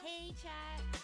Hey, chat.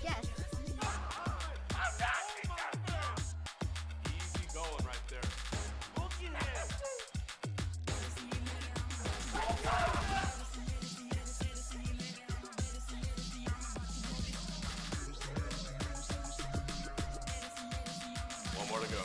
Yes. Easy going right there. Look at him. One more to go.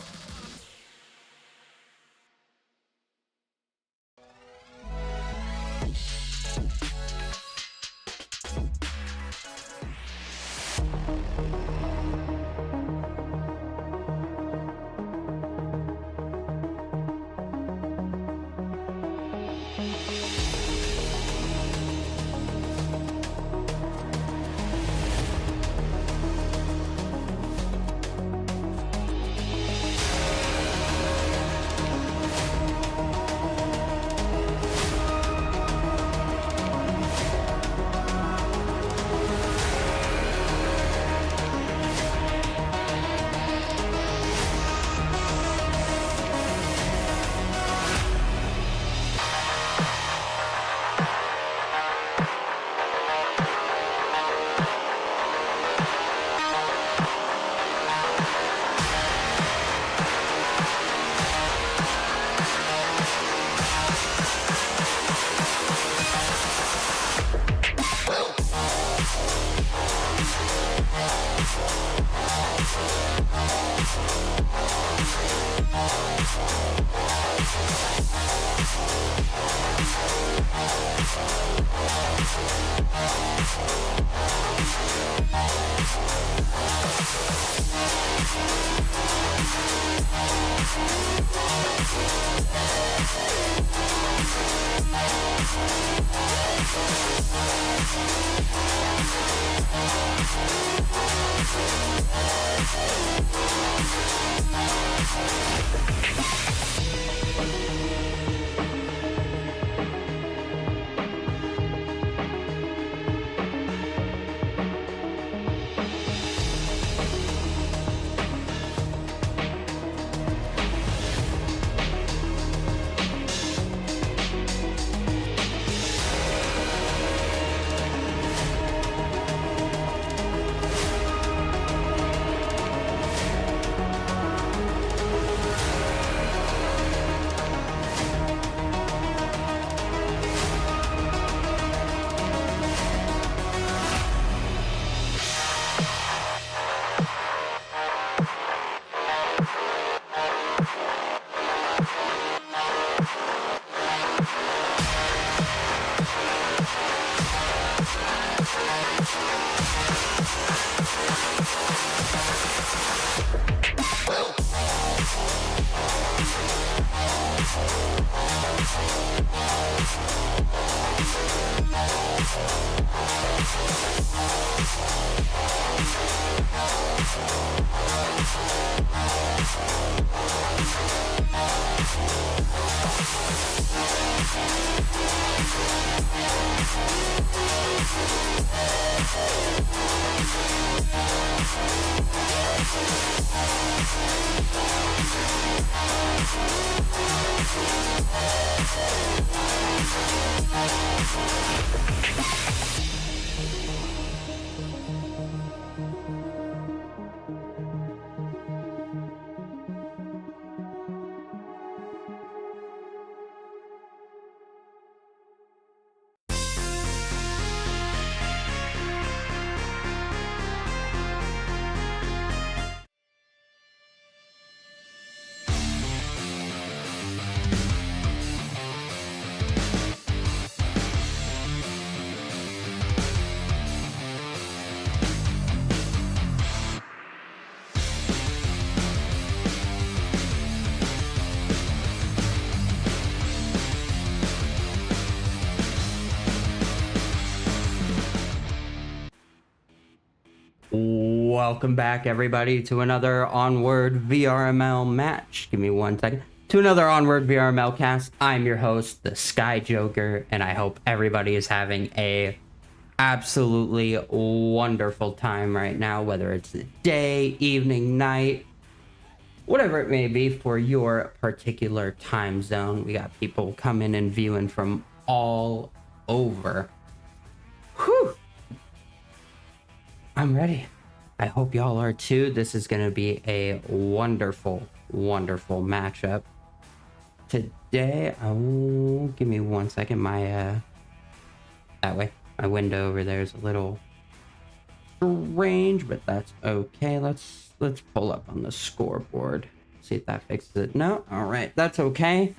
Welcome back, everybody, to another Onward VRML match. Give me 1 second. To another Onward VRML cast. I'm your host, the Sky Joker, and I hope everybody is having a absolutely wonderful time right now, whether it's day, evening, night, whatever it may be for your particular time zone. We got people coming and viewing from all over. Whew. I'm ready. I hope y'all are too. This is going to be a wonderful, wonderful matchup. Today, oh, give me 1 second. My, that way. My window over there is a little strange, but that's okay. Let's pull up on the scoreboard. See if that fixes it. No? Alright, that's okay.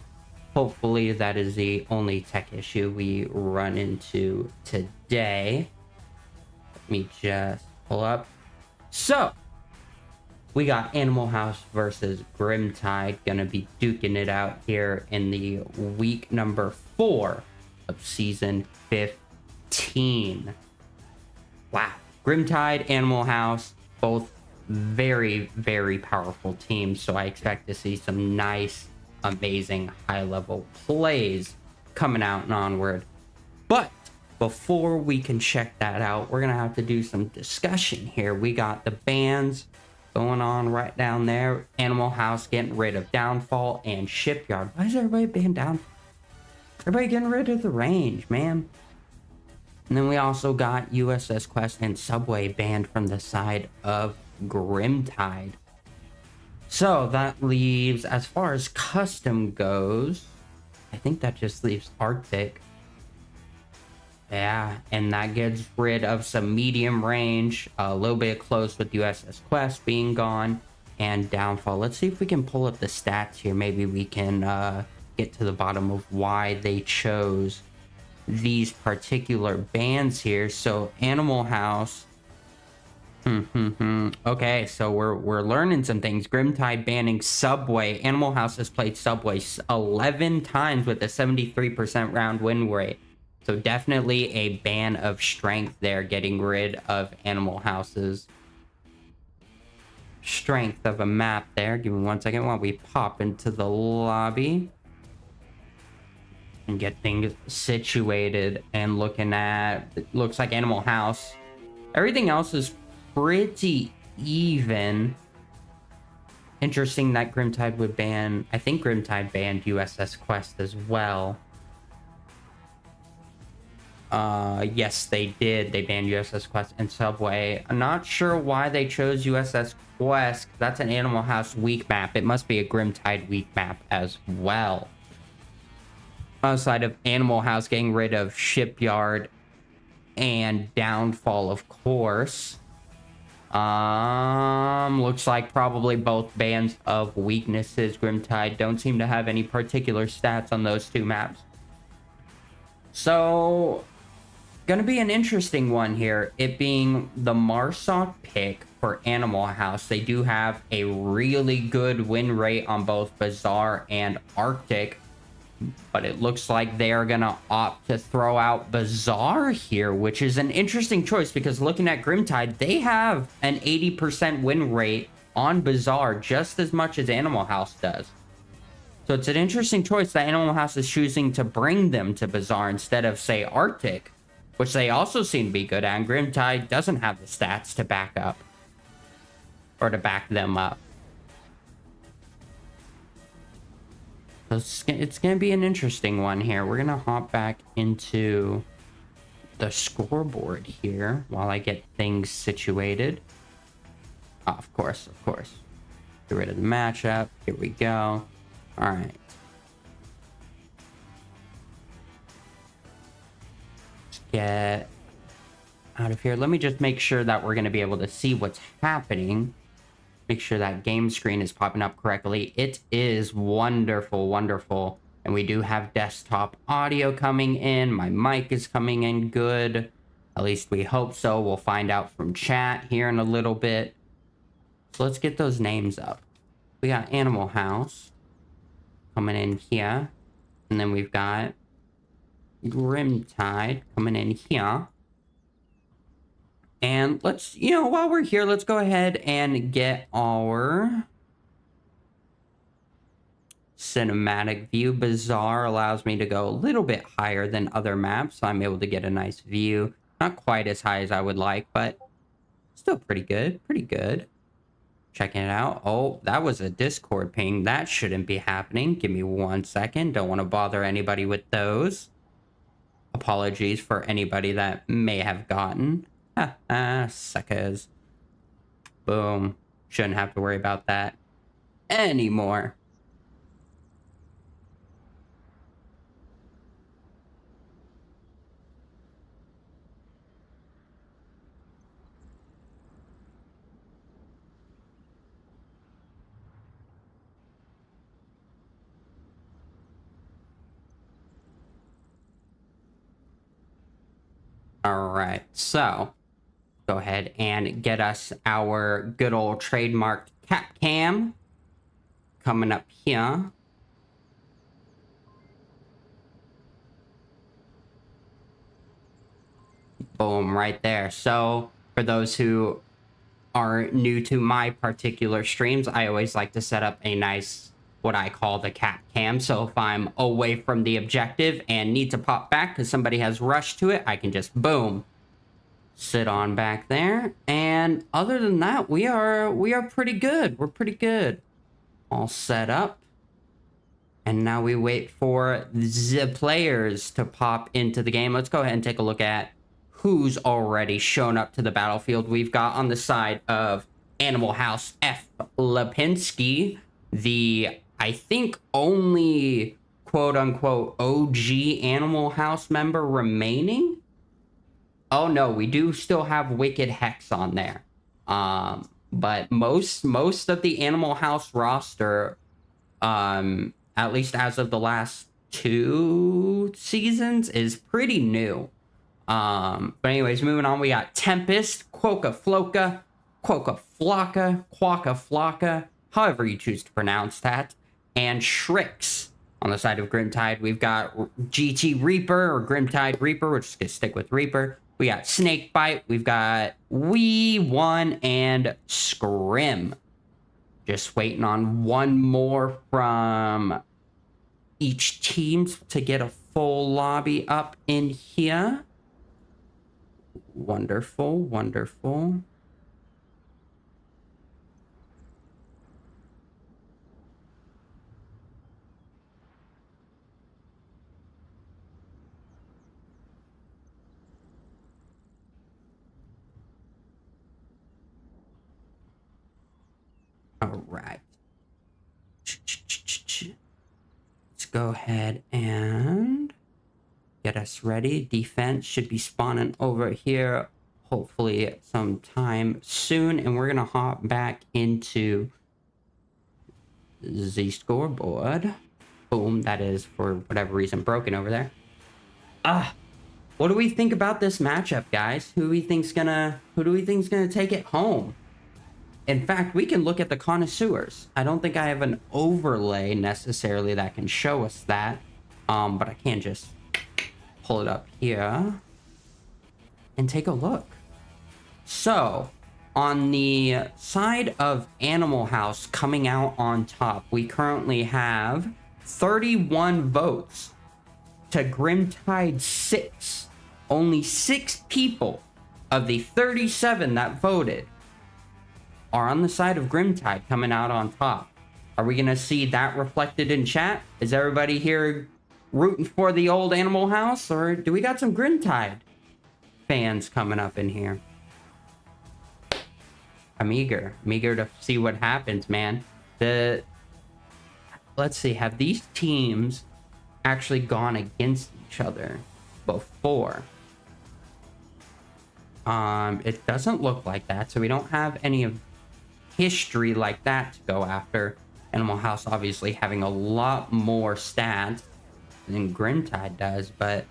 Hopefully that is the only tech issue we run into today. Let me just pull up. So, we got Animal House versus Grimtide. Gonna be duking it out here in the week number 4 of season 15. Wow. Grimtide, Animal House, both very, very powerful teams. So I expect to see some nice, amazing, high-level plays coming out and onward. But before we can check that out, we're going to have to do some discussion here. We got the bans going on right down there. Animal House getting rid of Downfall and Shipyard. Why is everybody banning Downfall? Everybody getting rid of the range, man. And then we also got USS Quest and Subway banned from the side of Grimtide. So that leaves, as far as custom goes, I think that just leaves Arctic. Yeah, and that gets rid of some medium range, a little bit close with USS Quest being gone, and Downfall. Let's see if we can pull up the stats here. Maybe we can get to the bottom of why they chose these particular bans here. So Animal House. Okay, so we're learning some things. Grimtide banning Subway. Animal House has played Subway 11 times with a 73% round win rate. So definitely a ban of strength there, getting rid of Animal House's strength of a map there. Give me 1 second while we pop into the lobby and get things situated and looking at, it looks like Animal House. Everything else is pretty even. Interesting that Grimtide would ban, I think Grimtide banned USS Quest as well. Yes, they did. They banned USS Quest and Subway. I'm not sure why they chose USS Quest. That's an Animal House weak map. It must be a Grimtide weak map as well. Outside of Animal House getting rid of Shipyard and Downfall, of course. Looks like probably both bans of weaknesses. Grimtide don't seem to have any particular stats on those two maps. So, gonna be an interesting one here. It being the Marsoc pick for Animal House. They do have a really good win rate on both Bazaar and Arctic. But it looks like they are going to opt to throw out Bazaar here, which is an interesting choice because looking at Grimtide, they have an 80% win rate on Bazaar just as much as Animal House does. So it's an interesting choice that Animal House is choosing to bring them to Bazaar instead of, say, Arctic, which they also seem to be good at. And Grimtide doesn't have the stats to back up or to back them up. It's going to be an interesting one here. We're going to hop back into the scoreboard here while I get things situated. Oh, of course. Get rid of the matchup. Here we go. All right. Let's get out of here. Let me just make sure that we're going to be able to see what's happening. Make sure that game screen is popping up correctly. It is wonderful, wonderful. And we do have desktop audio coming in. My mic is coming in good. At least we hope so. We'll find out from chat here in a little bit. So let's get those names up. We got Animal House coming in here. And then we've got Grimtide coming in here. And let's, while we're here, let's go ahead and get our cinematic view. Bazaar allows me to go a little bit higher than other maps, so I'm able to get a nice view. Not quite as high as I would like, but still pretty good. Pretty good. Checking it out. Oh, that was a Discord ping. That shouldn't be happening. Give me 1 second. Don't want to bother anybody with those. Apologies for anybody that may have gotten Suckers. Boom. Shouldn't have to worry about that anymore. All right, so go ahead and get us our good old trademarked cap cam coming up here. Boom, right there. So for those who are new to my particular streams, I always like to set up a nice, what I call the cap cam. So if I'm away from the objective and need to pop back because somebody has rushed to it, I can just boom, sit on back there. And other than that, we are pretty good. We're pretty good. All set up. And now we wait for the players to pop into the game. Let's go ahead and take a look at who's already shown up to the battlefield. We've got on the side of Animal House F. Lipinski, the, I think, only quote-unquote OG Animal House member remaining. Oh no, we do still have Wicked Hex on there. But most of the Animal House roster, at least as of the last 2 seasons, is pretty new. But anyways, moving on, we got Tempest, Quokka Floka, Quokka Flocka, however you choose to pronounce that, and Shrix. On the side of Grimtide, we've got GT Reaper, or Grimtide Reaper, we're just gonna stick with Reaper. We got Snakebite, we've got Wee One, and Scrim. Just waiting on one more from each team to get a full lobby up in here. Wonderful, wonderful. All right. Let's go ahead and get us ready. Defense should be spawning over here hopefully sometime soon. And we're going to hop back into the scoreboard. Boom. That is, for whatever reason, broken over there. What do we think about this matchup, guys? Who do we think's gonna take it home? In fact, we can look at the connoisseurs. I don't think I have an overlay necessarily that can show us that. But I can just pull it up here and take a look. So, on the side of Animal House coming out on top, we currently have 31 votes to Grimtide 6. Only 6 people of the 37 that voted are on the side of Grimtide coming out on top. Are we going to see that reflected in chat? Is everybody here rooting for the old Animal House? Or do we got some Grimtide fans coming up in here? I'm eager to see what happens, man. Let's see, have these teams actually gone against each other before? It doesn't look like that, so we don't have any of history like that to go after. Animal House obviously having a lot more stats than Grimtide does, but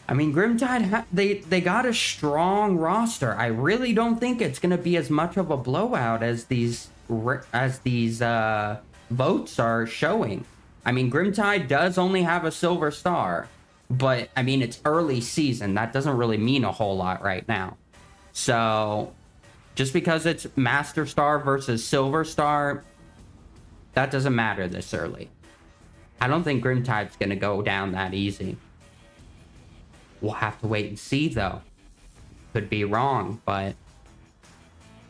I mean, Grimtide, they got a strong roster. I really don't think it's going to be as much of a blowout as these votes are showing. I mean, Grimtide does only have a silver star, but I mean, it's early season. That doesn't really mean a whole lot right now. So just because it's Master Star versus Silver Star, that doesn't matter this early. I don't think Grimtide's going to go down that easy. We'll have to wait and see, though. Could be wrong, but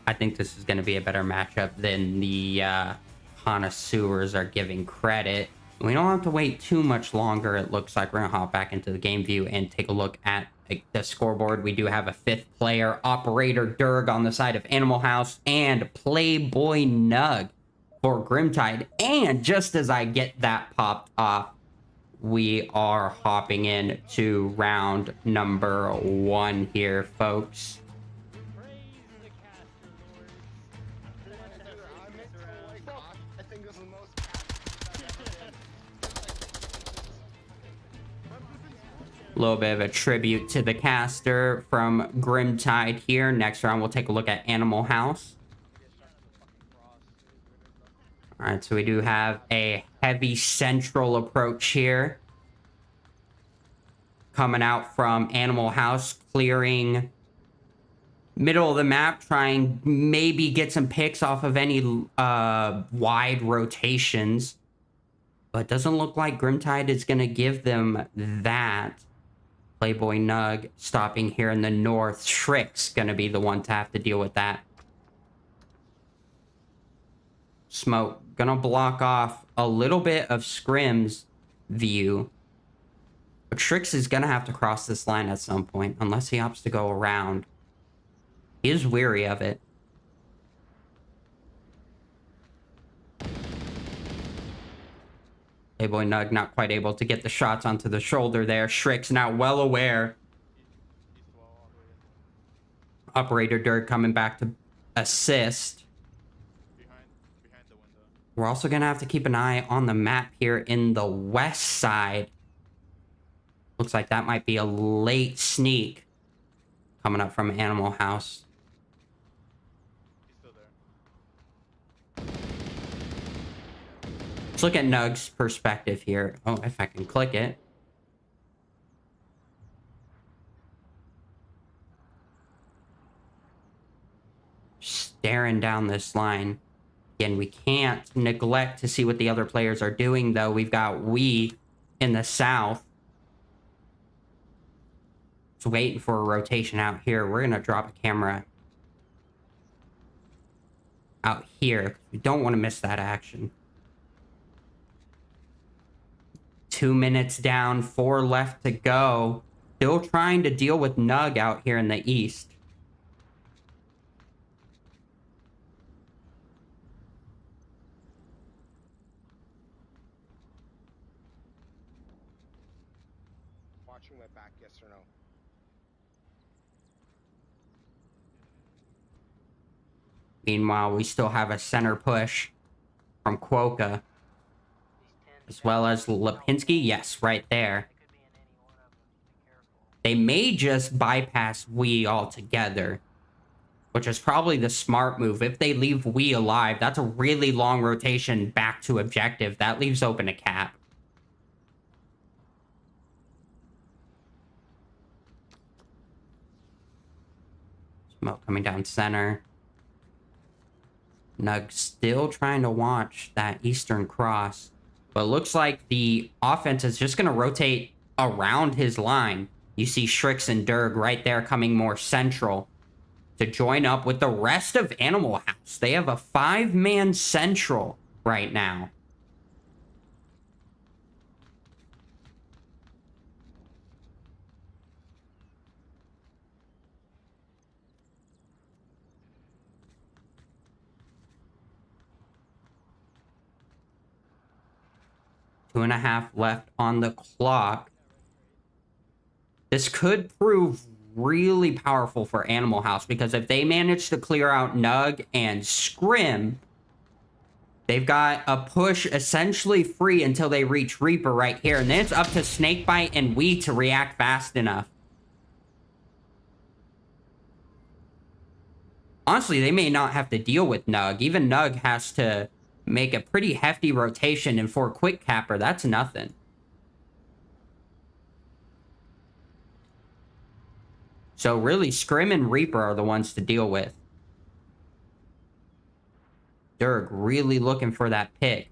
I think this is going to be a better matchup than the connoisseurs are giving credit. We don't have to wait too much longer. It looks like we're going to hop back into the game view and take a look at the scoreboard. We do have a 5th player, Operator Durg on the side of Animal House, and Playboy Nug for Grimtide. And just as I get that popped off, we are hopping in to round number 1 here, folks. A little bit of a tribute to the caster from Grimtide here. Next round, we'll take a look at Animal House. All right, so we do have a heavy central approach here. Coming out from Animal House, clearing middle of the map, trying maybe get some picks off of any wide rotations. But doesn't look like Grimtide is going to give them that. Playboy Nug stopping here in the north. Shriek's going to be the one to have to deal with that. Smoke gonna block off a little bit of Scrim's view. But Trix is gonna have to cross this line at some point, unless he opts to go around. He is weary of it. Playboy Nug not quite able to get the shots onto the shoulder there. Shrik's now well aware. Operator Dirt coming back to assist. We're also going to have to keep an eye on the map here in the west side. Looks like that might be a late sneak coming up from Animal House. Let's look at Nug's perspective here. Oh, if I can click it. Staring down this line. Again, we can't neglect to see what the other players are doing, though. We've got We in the south. Just waiting for a rotation out here. We're going to drop a camera out here. We don't want to miss that action. 2 minutes down, 4 left to go. Still trying to deal with Nug out here in the east. Watching my back, yes or no? Meanwhile, we still have a center push from Quokka. As well as Lipinski. Yes, right there. They may just bypass We altogether, which is probably the smart move. If they leave We alive, that's a really long rotation back to objective. That leaves open a cap. Smoke coming down center. Nug still trying to watch that eastern cross. But it looks like the offense is just going to rotate around his line. You see Shrix and Durg right there coming more central to join up with the rest of Animal House. They have a 5-man central right now. Two and a half left on the clock. This could prove really powerful for Animal House, because if they manage to clear out Nug and Scrim, they've got a push essentially free until they reach Reaper right here. And then it's up to Snakebite and We to react fast enough. Honestly, they may not have to deal with Nug. Even Nug has to make a pretty hefty rotation, and for a quick capper, that's nothing. So really, Scrim and Reaper are the ones to deal with. Durg really looking for that pick.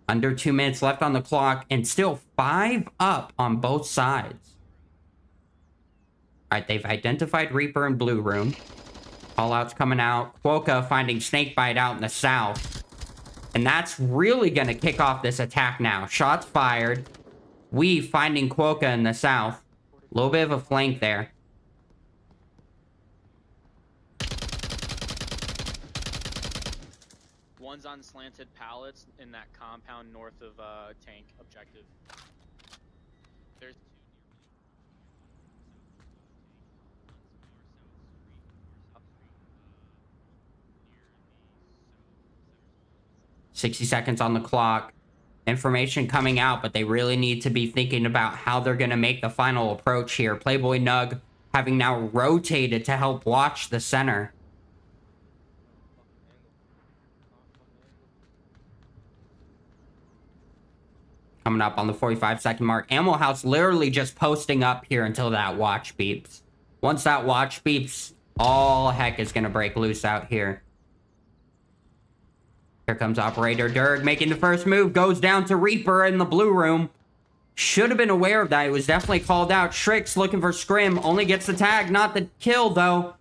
Under 2 minutes left on the clock, and still 5 up on both sides. All right, they've identified Reaper in blue room. All-out's coming out. Quokka finding Snakebite out in the south. And that's really going to kick off this attack now. Shots fired. We finding Quokka in the south. A little bit of a flank there. One's on slanted pallets in that compound north of tank objective. There's two 60 seconds on the clock. Information coming out, but they really need to be thinking about how they're going to make the final approach here. Playboy Nug having now rotated to help watch the center. Coming up on the 45-second mark. Animal House literally just posting up here until that watch beeps. Once that watch beeps, all heck is going to break loose out here. Here comes Operator Dirk making the first move. Goes down to Reaper in the blue room. Should have been aware of that. It was definitely called out. Shrix looking for Scrim. Only gets the tag, not the kill, though.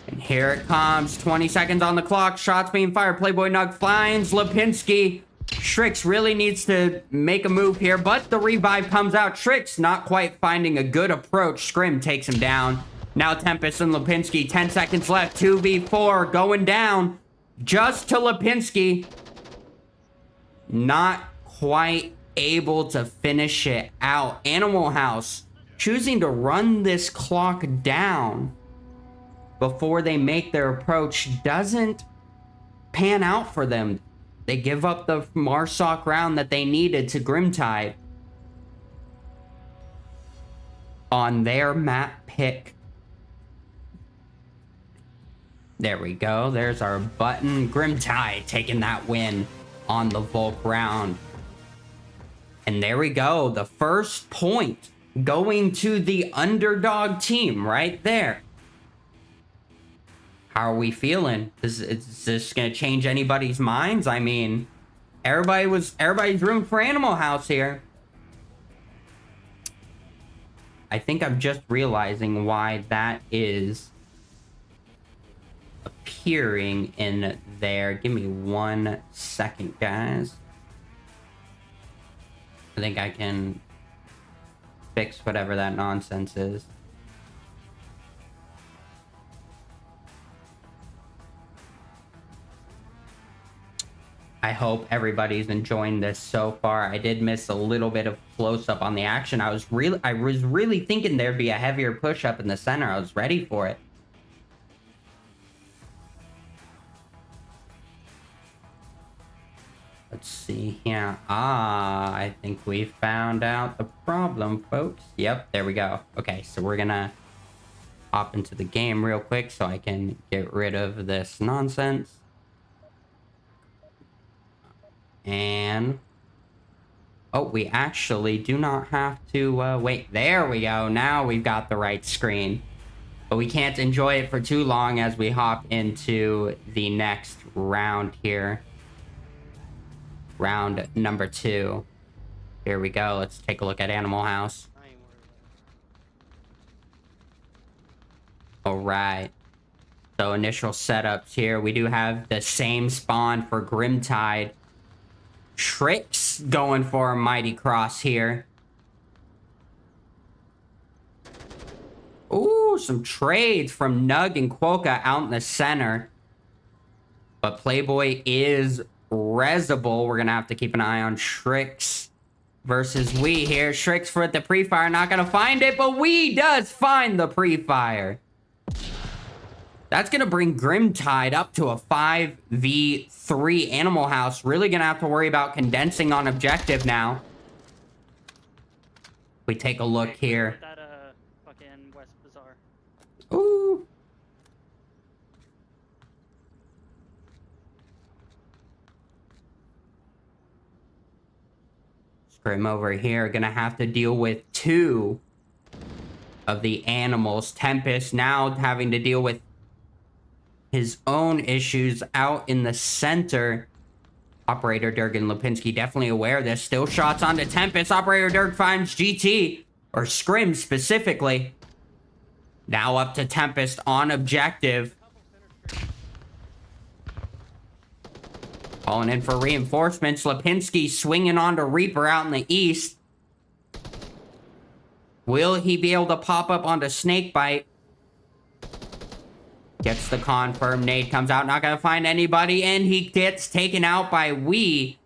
And here it comes. 20 seconds on the clock. Shots being fired. Playboy Nug finds Lipinski. Shrix really needs to make a move here, but the revive comes out. Shrix not quite finding a good approach. Scrim takes him down. Now Tempest and Lipinski. 10 seconds left. 2v4 going down. Just to Lipinski. Not quite able to finish it out. Animal House choosing to run this clock down before they make their approach doesn't pan out for them. They give up the Marsoc round that they needed to Grimtide on their map pick. There we go. There's our button. Grimtide taking that win on the Volk round. And there we go. The first point going to the underdog team right there. How are we feeling? Is this going to change anybody's minds? I mean, everybody's rooting for Animal House here. I think I'm just realizing why that is appearing in there. Give me 1 second, guys. I think I can fix whatever that nonsense is. I hope everybody's enjoying this so far. I did miss a little bit of close-up on the action. I was really thinking there'd be a heavier push-up in the center. I was ready for it. Let's see here. I think we found out the problem, folks. Yep, there we go. Okay, so we're gonna hop into the game real quick so I can get rid of this nonsense. And oh, we actually do not have to wait. There we go. Now we've got the right screen. But we can't enjoy it for too long as we hop into the next round here. Round number 2. Here we go. Let's take a look at Animal House. All right. So initial setups here. We do have the same spawn for Grimtide. Tricks going for a Mighty Cross here. Ooh, some trades from Nug and Quokka out in the center. But Playboy is Resable. We're going to have to keep an eye on Shrix versus We here. Shrix for the pre-fire. Not going to find it, but We does find the pre-fire. That's going to bring Grimtide up to a 5v3. Animal House really going to have to worry about condensing on objective now. We take a look here. That, fucking West Bazaar. Ooh. Scrim over here. Going to have to deal with 2 of the animals. Tempest now having to deal with his own issues out in the center. Operator Dirk and Lipinski definitely aware of this. Still shots onto Tempest. Operator Dirk finds GT, or Scrim specifically. Now up to Tempest on objective. Calling in for reinforcements. Lipinski swinging onto Reaper out in the east. Will he be able to pop up onto Snakebite? Gets the confirm. Nade comes out, not gonna find anybody, and he gets taken out by Wee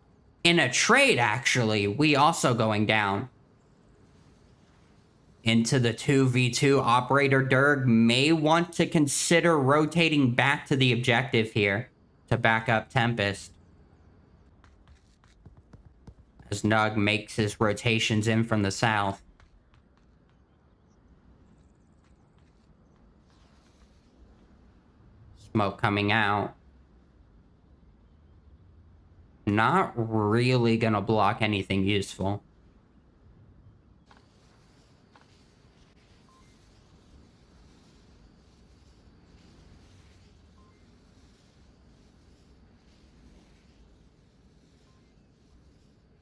in a trade, actually. Wee also going down. Into the 2v2, Operator Derg may want to consider rotating back to the objective here to back up Tempest. As Nug makes his rotations in from the south. Smoke coming out. Not really gonna block anything useful.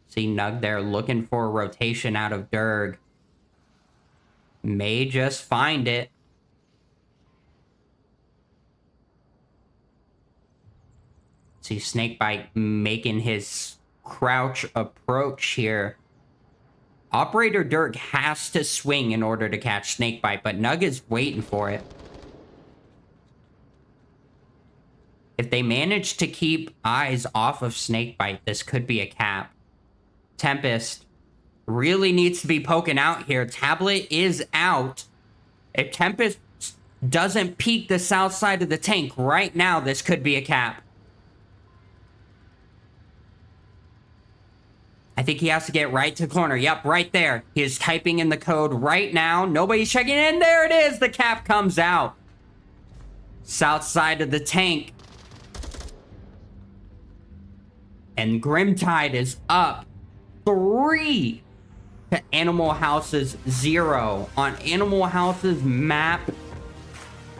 See Nug there looking for a rotation out of Derg. May just find it. See Snakebite making his crouch approach here. Operator Derg has to swing in order to catch Snakebite, but Nug is waiting for it. If they manage to keep eyes off of Snakebite, this could be a cap. Tempest really needs to be poking out here. Tablet is out. If Tempest doesn't peek the south side of the tank right now, this could be a cap. I think he has to get right to the corner. Yep, right there. He is typing in the code right now. Nobody's checking in. There it is. The cap comes out. South side of the tank. And Grimtide is up 3 to Animal House's 0 on Animal House's map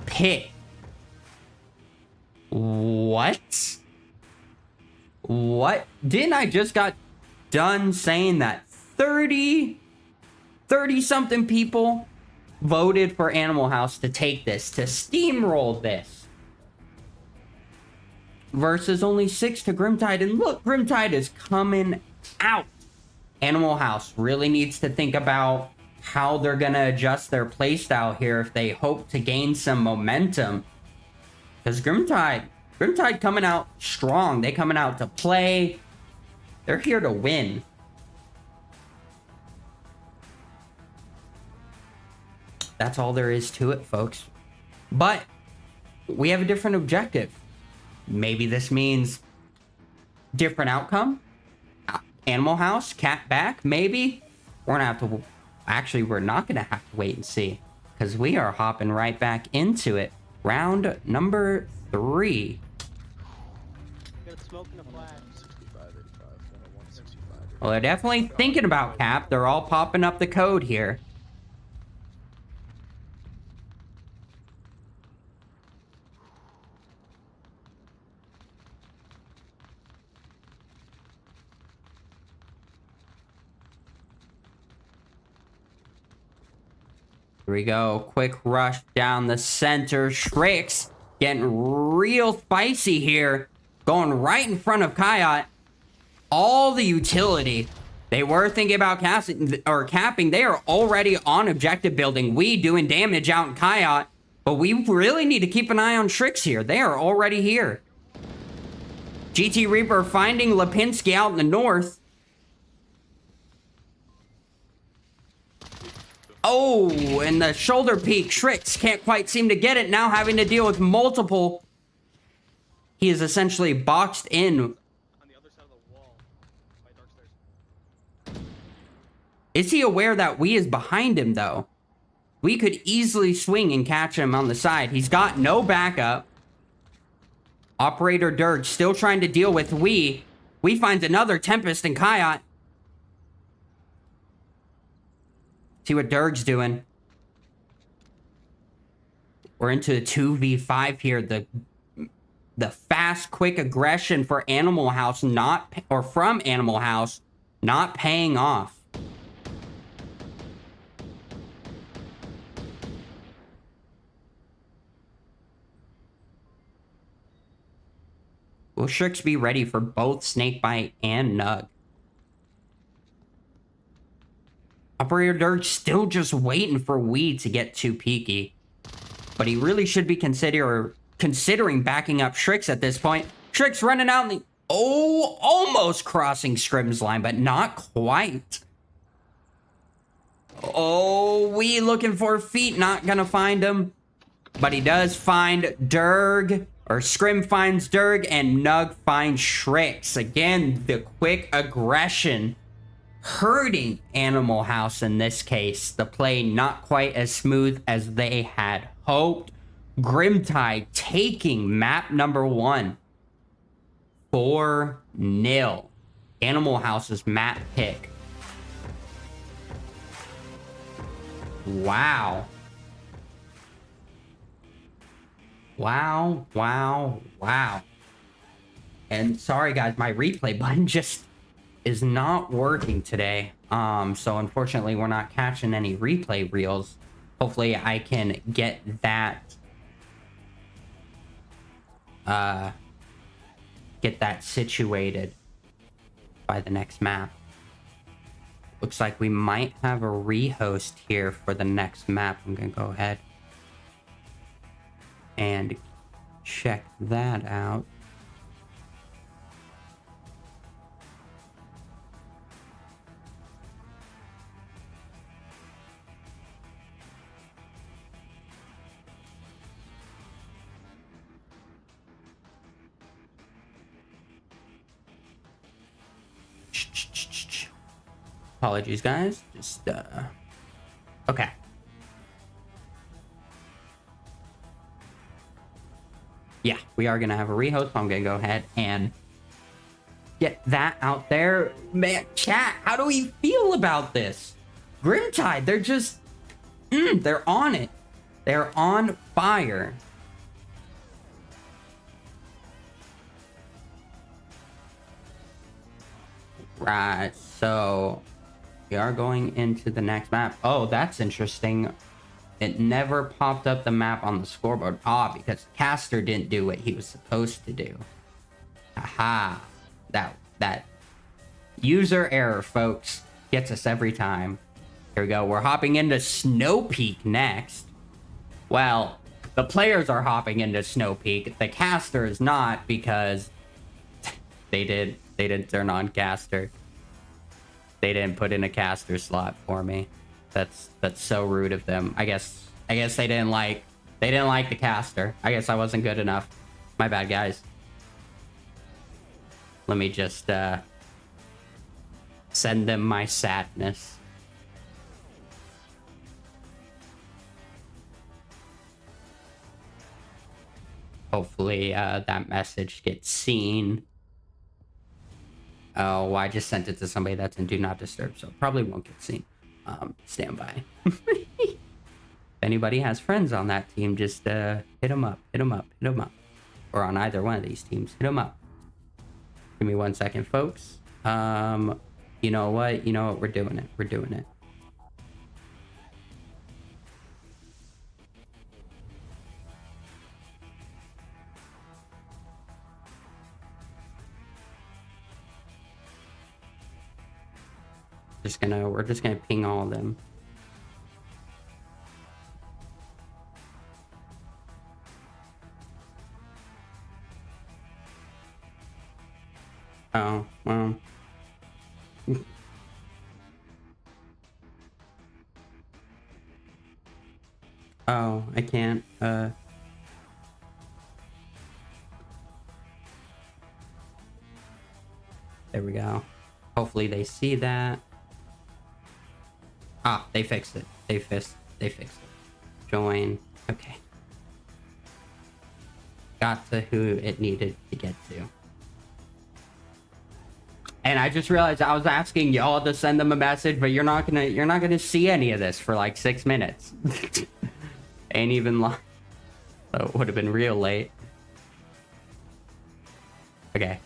pick. What? What? Didn't I just got done saying that 30 something people voted for Animal House to take this, to steamroll this, versus only 6 to Grimtide? And look, Grimtide is coming out. Animal House really needs to think about how they're gonna adjust their playstyle here if they hope to gain some momentum, because Grimtide coming out strong. They coming out to play. They're here to win. That's all there is to it, folks. But we have a different objective. Maybe this means different outcome. Animal House, cat back, maybe. We're gonna have to... Actually, we're not gonna have to wait and see, because we are hopping right back into it. Round number 3. Got smoke in a flash. Well, they're definitely thinking about cap. They're all popping up the code here. Here we go. Quick rush down the center. Shrix getting real spicy here. Going right in front of Kayat. All the utility. They were thinking about capping. They are already on objective building. We doing damage out in Kayat. But we really need to keep an eye on Shrix here. They are already here. GT Reaper finding Lipinski out in the north. Oh, and the shoulder peek. Shrix can't quite seem to get it. Now having to deal with multiple. He is essentially boxed in. On the other side of the wall. By dark stairs. Is he aware that we is behind him, though? We could easily swing and catch him on the side. He's got no backup. Operator Derg still trying to deal with We. We finds another Tempest and Kayat. See what Derg's doing. We're into a 2v5 here. The fast, quick aggression for Animal House from Animal House not paying off. Will Shrix be ready for both Snakebite and Nug? Operator Dirk still just waiting for Weed to get too peaky. But he really should be considering backing up Shrix at this point. Shrix running out in the... Oh, almost crossing Scrim's line, but not quite. Oh, Weed looking for feet, not gonna find him. But he does find Durg, or Scrim finds Durg, and Nug finds Shrix. Again, the quick aggression hurting Animal House in this case. The play not quite as smooth as they had hoped. Grimtide taking map number 1. 4-0. Animal House's map pick. Wow. Wow, wow, wow. And sorry guys, my replay button just is not working today. So unfortunately we're not catching any replay reels. Hopefully I can get that situated by the next map. Looks like we might have a rehost here for the next map. I'm gonna go ahead and check that out. Apologies, guys. Just, okay. Yeah, we are going to have a rehost, so I'm going to go ahead and get that out there. Man, chat, how do we feel about this? Grimtide, they're just... they're on it. They're on fire. Right, so... we are going into the next map. Oh, that's interesting. It never popped up the map on the scoreboard. Ah, because Caster didn't do what he was supposed to do. Aha. That user error, folks, gets us every time. Here we go. We're hopping into Snow Peak next. Well, the players are hopping into Snow Peak. The caster is not, because they didn't turn on Caster. They didn't put in a caster slot for me. That's so rude of them. I guess they didn't like the caster. I guess I wasn't good enough. My bad, guys. Let me just send them my sadness. Hopefully that message gets seen. Oh, I just sent it to somebody that's in Do Not Disturb, so probably won't get seen. Stand by. If anybody has friends on that team, just hit them up, hit them up, hit them up. Or on either one of these teams, hit them up. Give me 1 second, folks. You know what? We're doing it. We're doing it. We're just gonna ping all of them. Oh, well. Oh, I can't, There we go. Hopefully they see that. Ah, they fixed it. They fixed it. Join. Okay. Got to who it needed to get to. And I just realized I was asking y'all to send them a message, but you're not gonna see any of this for like 6 minutes. Ain't even long. So it would have been real late. Okay.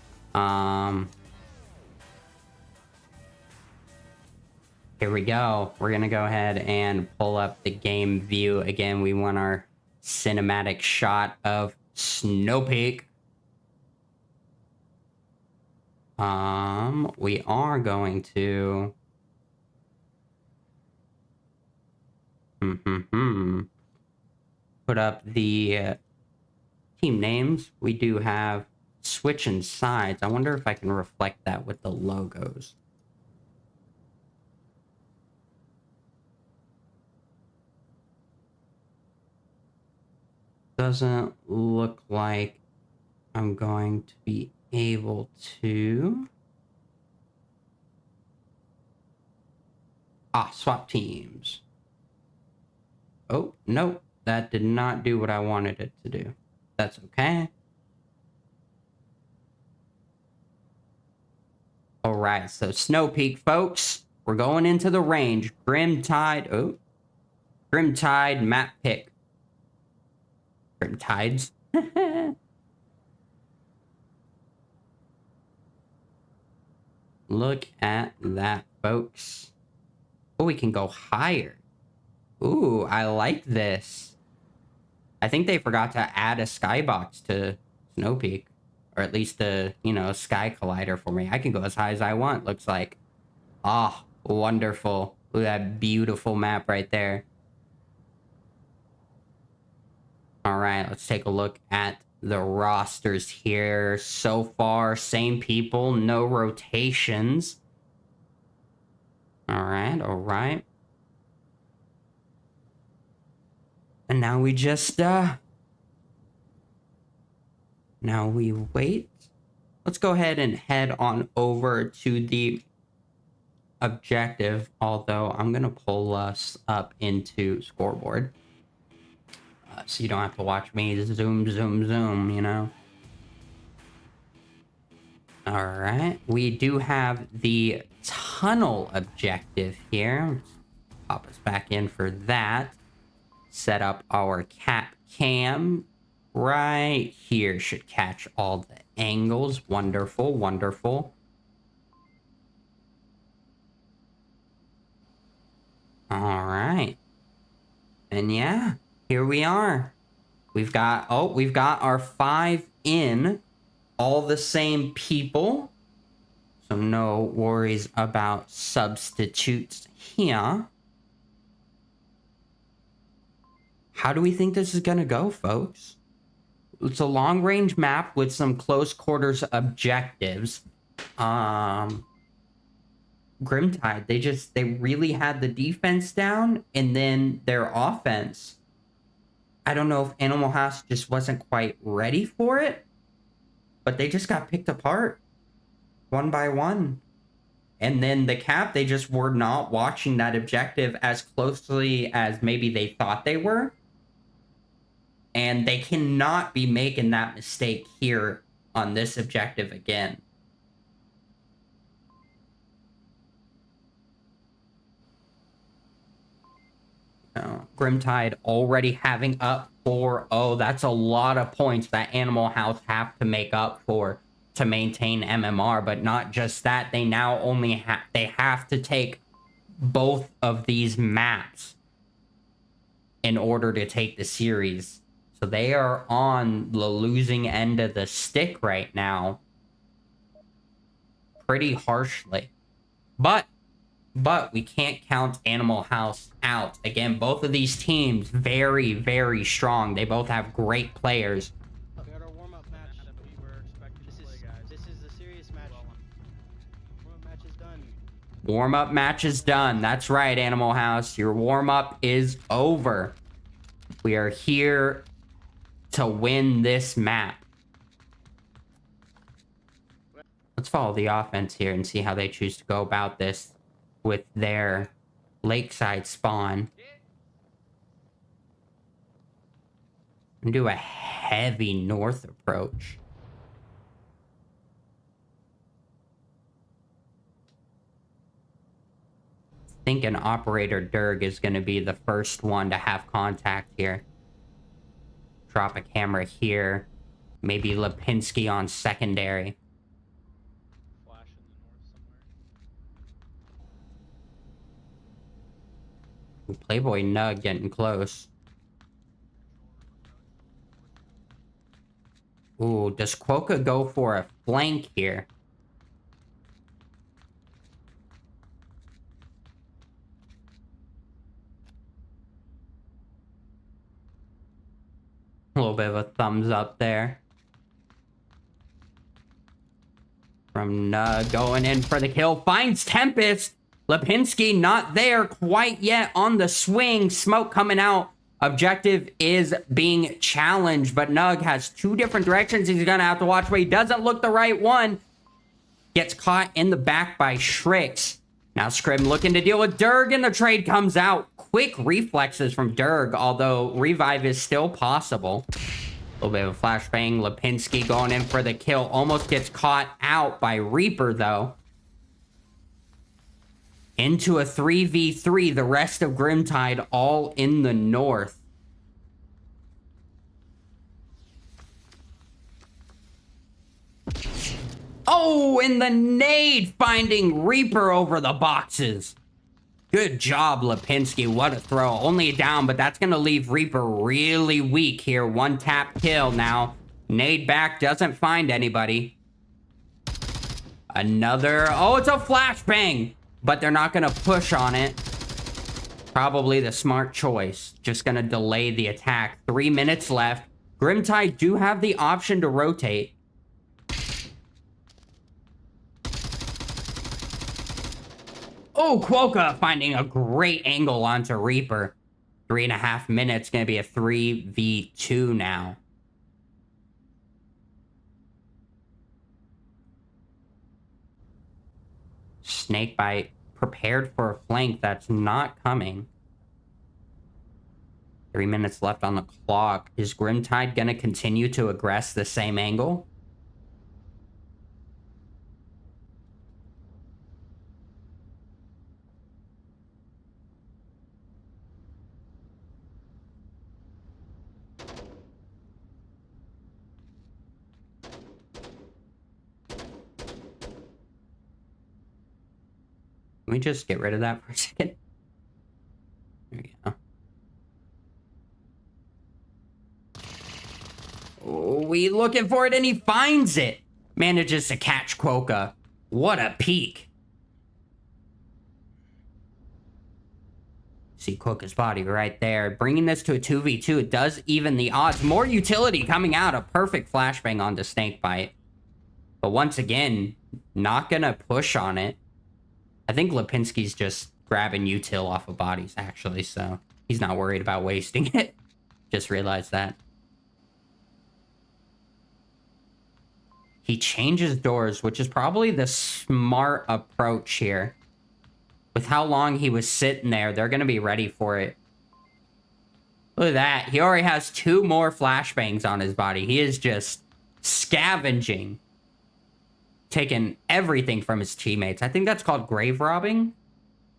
Here we go. We're gonna go ahead and pull up the game view. Again, we want our cinematic shot of Snow Peak. We are going to... put up the team names. We do have switching sides. I wonder if I can reflect that with the logos. Doesn't look like I'm going to be able to... swap teams. Oh, nope. That did not do what I wanted it to do. That's okay. Alright, so Snow Peak, folks. We're going into the range. Grimtide. Oh. Grimtide map pick. Grimtides. Look at that, folks. Oh, we can go higher. Ooh, I like this. I think they forgot to add a skybox to Snow Peak. Or at least a, you know, sky collider for me. I can go as high as I want, looks like. Ah, wonderful. Look at that beautiful map right there. Alright, let's take a look at the rosters here. So far, same people, no rotations. Alright, alright. And now we just, now we wait. Let's go ahead and head on over to the objective, although I'm going to pull us up into scoreboard. So you don't have to watch me zoom, zoom, zoom, you know? Alright, we do have the tunnel objective here. Let's pop us back in for that. Set up our cap cam right here. Should catch all the angles. Wonderful, wonderful. All right. And yeah, here we are. We've got our 5 in, all the same people. So no worries about substitutes here. How do we think this is gonna go, folks? It's a long-range map with some close quarters objectives. Grimtide, they really had the defense down, and then their offense. I don't know if Animal House just wasn't quite ready for it, but they just got picked apart one by one. And then the cap, they just were not watching that objective as closely as maybe they thought they were. And they cannot be making that mistake here on this objective again. Grimtide already having up for... Oh, that's a lot of points that Animal House have to make up for to maintain MMR. But not just that, they now only they have to take both of these maps in order to take the series. So they are on the losing end of the stick right now. Pretty harshly. But we can't count Animal House out. Again, both of these teams, very, very strong. They both have great players. We got our warm-up match. We were expecting to play, guys. This is the serious match. Warm-up match is done. Warm-up match is done. That's right, Animal House. Your warm-up is over. We are here to win this map. Let's follow the offense here and see how they choose to go about this with their lakeside spawn. And do a heavy north approach. I think an operator Durg is going to be the first one to have contact here. Drop a camera here. Maybe Lipinski on secondary. Flash in the north somewhere. Playboy Nug getting close. Ooh, does Quokka go for a flank here? little bit of a thumbs up there. From Nug going in for the kill. Finds Tempest. Lipinski not there quite yet on the swing. Smoke coming out. Objective is being challenged, but Nug has two different directions he's gonna have to watch where he doesn't look the right one. Gets caught in the back by Shrix. Now Scrim looking to deal with Durg, and the trade comes out. Quick reflexes from Durg, although revive is still possible. A little bit of a flashbang. Lipinski going in for the kill. Almost gets caught out by Reaper, though. Into a 3v3. The rest of Grimtide all in the north. Oh, and the nade finding Reaper over the boxes. Good job, Lipinski. What a throw. Only a down, but that's going to leave Reaper really weak here. One tap kill now. Nade back, doesn't find anybody. Another. Oh, it's a flashbang. But they're not going to push on it. Probably the smart choice. Just going to delay the attack. 3 minutes left. Grimtide do have the option to rotate. Oh, Quokka finding a great angle onto Reaper. 3.5 minutes. Going to be a 3v2 now. Snakebite prepared for a flank that's not coming. 3 minutes left on the clock. Is Grimtide going to continue to aggress the same angle? Can we just get rid of that for a second? There we go. Oh, we looking for it and he finds it. Manages to catch Quokka. What a peek. See Quokka's body right there. Bringing this to a 2v2. It does even the odds. More utility coming out. A perfect flashbang onto Snakebite. But once again, not gonna push on it. I think Lipinski's just grabbing util off of bodies, actually, so he's not worried about wasting it. Just realized that. He changes doors, which is probably the smart approach here. With how long he was sitting there, they're going to be ready for it. Look at that. He already has 2 more flashbangs on his body. He is just scavenging. Taking everything from his teammates. I think that's called grave robbing.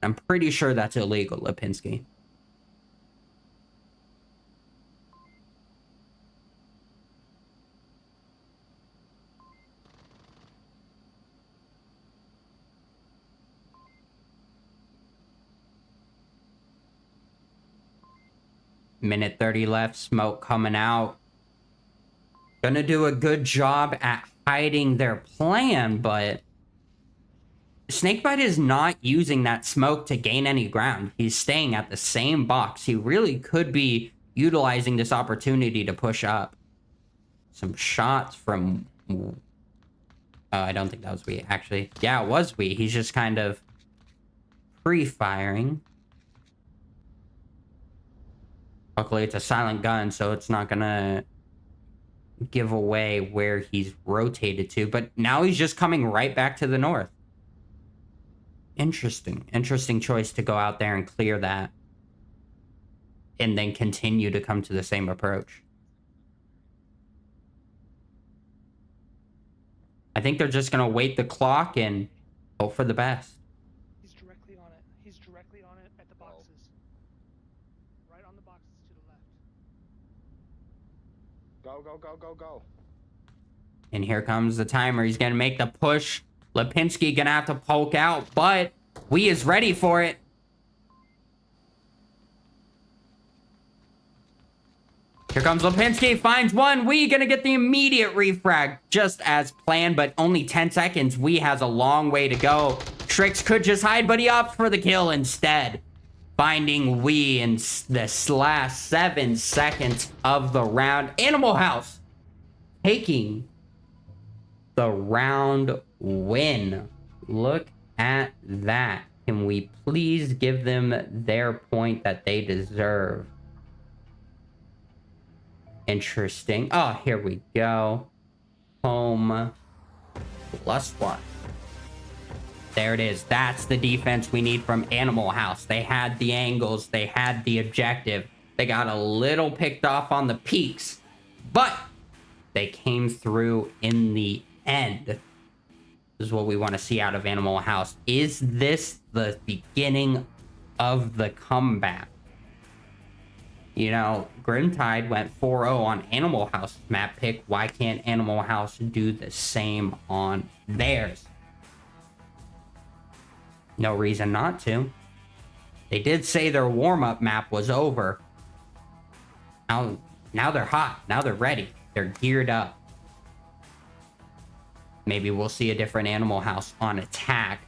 I'm pretty sure that's illegal, Lipinski. Minute 30 left. Smoke coming out. Gonna do a good job at hiding their plan, but Snakebite is not using that smoke to gain any ground. He's staying at the same box. He really could be utilizing this opportunity to push up. Some shots from... I don't think that was we, actually. Yeah, it was we. He's just kind of pre-firing. Luckily, it's a silent gun, so it's not gonna give away where he's rotated to, but now he's just coming right back to the north. Interesting choice to go out there and clear that and then continue to come to the same approach. I think they're just gonna wait the clock and hope for the best. He's directly on it. He's directly on it at the boxes. Right on the boxes to the left. Go, go, go, go, go. And here comes the timer. He's gonna make the push. Lipinski gonna have to poke out, but we is ready for it. Here comes Lipinski, finds one. We gonna get the immediate refrag just as planned, but only 10 seconds. We has a long way to go. Shrix could just hide, but he opts for the kill instead. finding we in the last 7 seconds of the round. Animal House taking the round win. Look at that. Can we please give them their point that they deserve? Interesting. Oh, here we go. Home +1. There it is. That's the defense we need from Animal House. They had the angles. They had the objective. They got a little picked off on the peaks, but they came through in the end. This is what we want to see out of Animal House. Is this the beginning of the comeback? You know, Grimtide went 4-0 on Animal House map pick. Why can't Animal House do the same on theirs? No reason not to. They did say their warm-up map was over. Now they're hot. Now they're ready. They're geared up. Maybe we'll see a different Animal House on attack.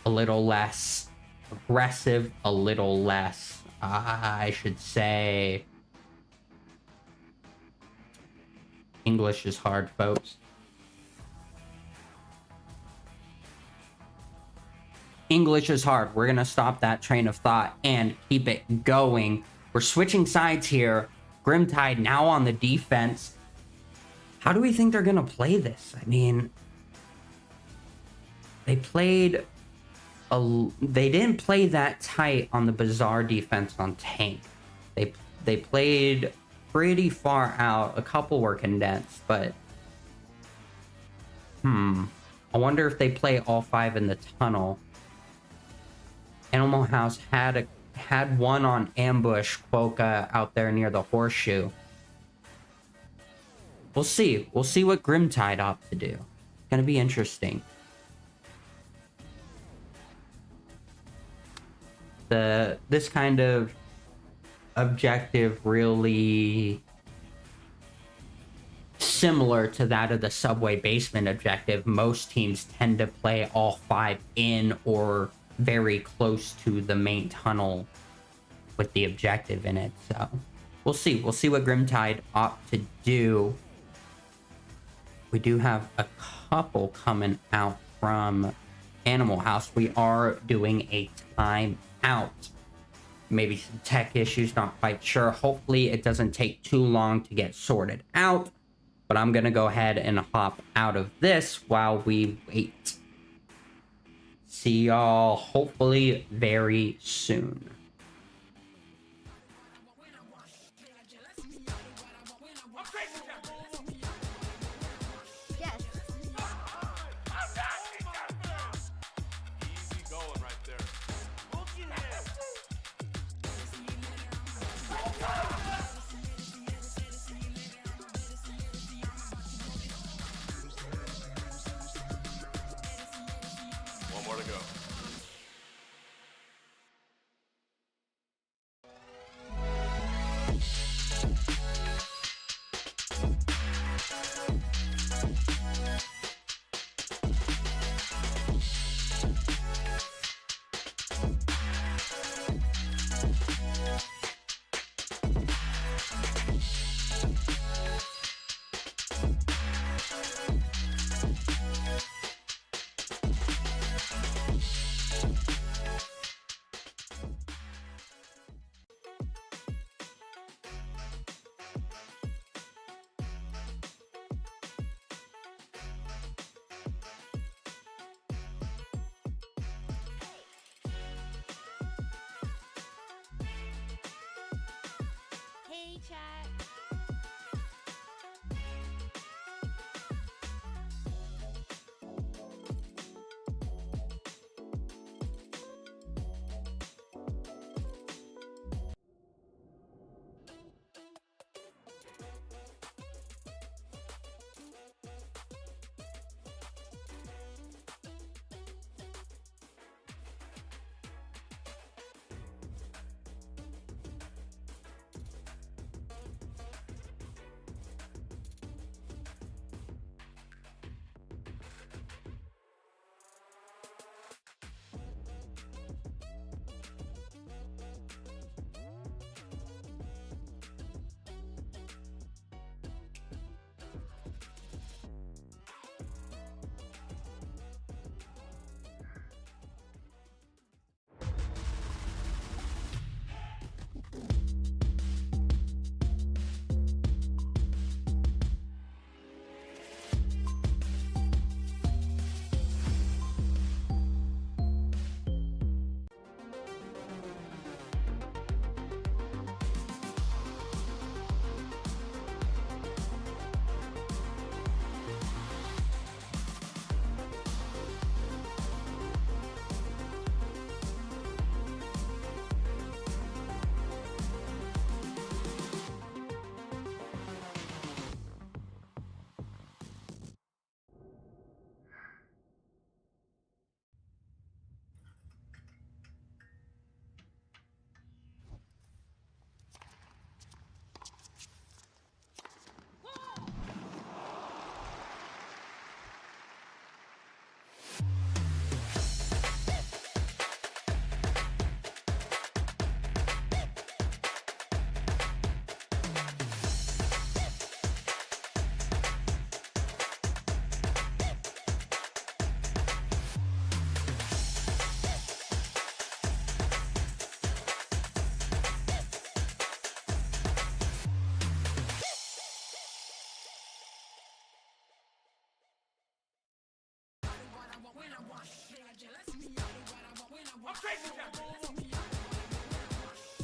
A little less aggressive. A little less, I should say... English is hard, folks. English is hard. We're going to stop that train of thought and keep it going. We're switching sides here. Grimtide now on the defense. How do we think they're going to play this? I mean, they didn't play that tight on the Bazaar defense on tank. They played pretty far out. A couple were condensed, but I wonder if they play all 5 in the tunnel. Animal House had one on ambush Quokka out there near the horseshoe. We'll see. We'll see what Grimtide opt to do. It's gonna be interesting. This kind of objective really similar to that of the subway basement objective. Most teams tend to play all 5 in or very close to the main tunnel with the objective in it. So we'll see. We'll see what Grimtide opt to do. We do have a couple coming out from Animal House. We are doing a timeout. Maybe some tech issues, not quite sure. Hopefully it doesn't take too long to get sorted out. But I'm going to go ahead and hop out of this while we wait. See y'all hopefully very soon. Yes. Easy going right there. One more to go.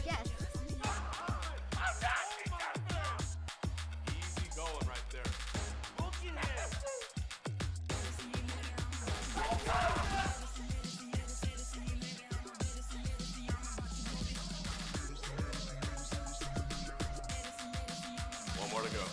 Yes. Easy going right there. Booking him. One more to go.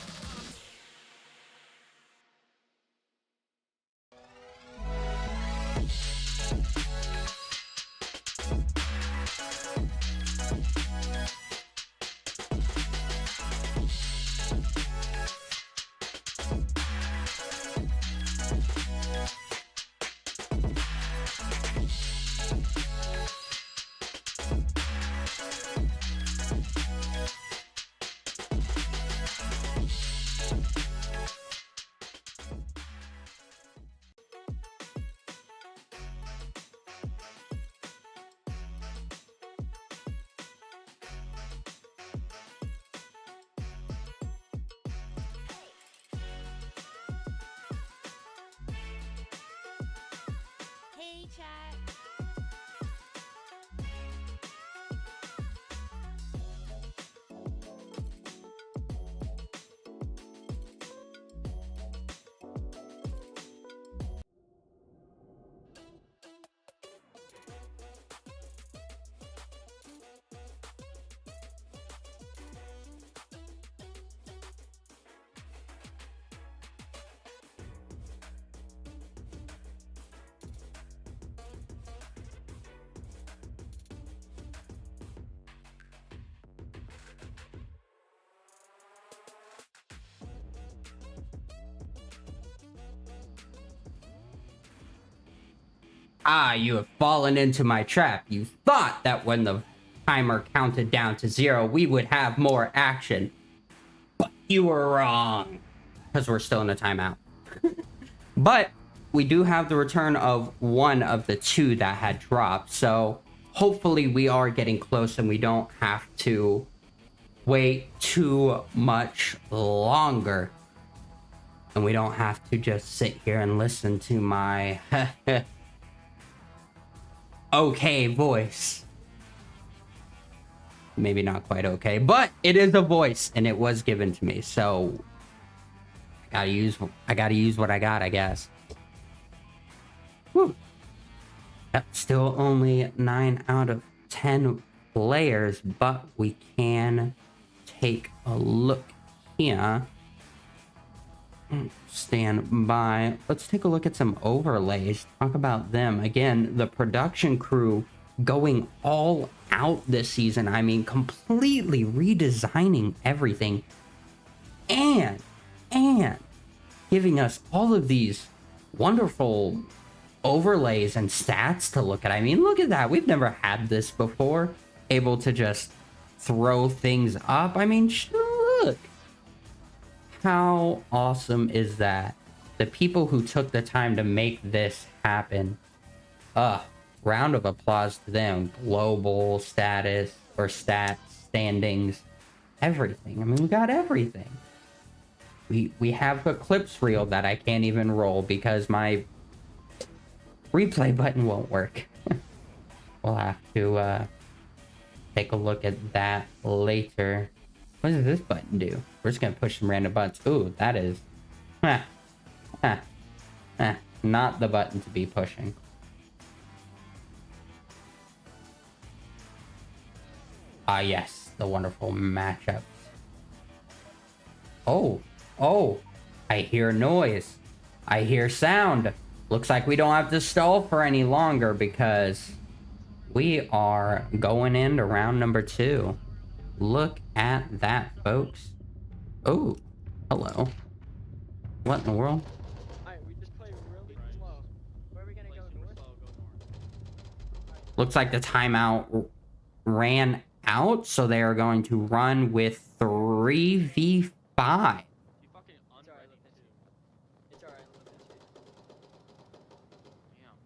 Hey, chat. Ah, you have fallen into my trap. You thought that when the timer counted down to 0, we would have more action. But you were wrong. Because we're still in a timeout. But we do have the return of one of the 2 that had dropped. So hopefully we are getting close and we don't have to wait too much longer. And we don't have to just sit here and listen to my okay voice. Maybe not quite okay, but it is a voice and it was given to me, so I gotta use what I got, I guess. Woo. Yep, still only 9 out of 10 players, but we can take a look here. Stand by. Let's take a look at some overlays. Talk about them. Again, the production crew going all out this season. I mean, completely redesigning everything and giving us all of these wonderful overlays and stats to look at. I mean, look at that. We've never had this before. Able to just throw things up. I mean, look. How awesome is that? The people who took the time to make this happen. Round of applause to them. Global status or stats, standings, everything. I mean, we got everything. We have a clips reel that I can't even roll because my replay button won't work. We'll have to take a look at that later. What does this button do? We're just gonna push some random buttons. Ooh, that is not the button to be pushing. Ah, yes, the wonderful matchups. Oh, I hear noise. I hear sound. Looks like we don't have to stall for any longer because we are going into round number 2. Look at that, folks. Oh, hello. What in the world? Alright, we just play really slow. Where are we gonna go? North? Looks like the timeout ran out, so they are going to run with 3v5. You fucking unready too. It's alright, look at you. Damn.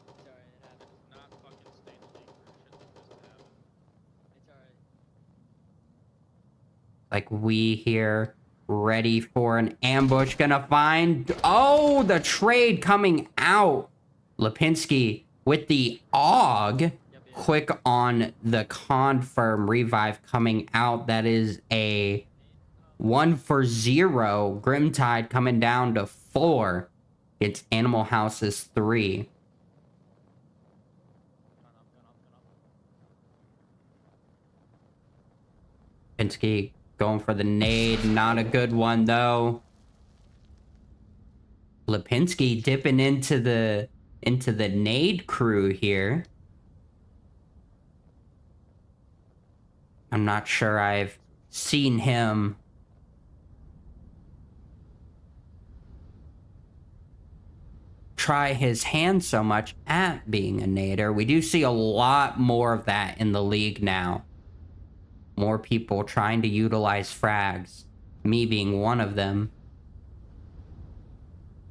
It's alright, it happens. Not fucking stay in the league for shit like this to happen. It's alright. Like we here, ready for an ambush, gonna find... Oh, the trade coming out. Lipinski with the AUG, quick on the confirm revive coming out. That is a 1-for-0. Grimtide coming down to 4. It's Animal House's 3. Pinsky going for the nade. Not a good one, though. Lipinski dipping into the nade crew here. I'm not sure I've seen him try his hand so much at being a nader. We do see a lot more of that in the league now. More people trying to utilize frags, me being one of them.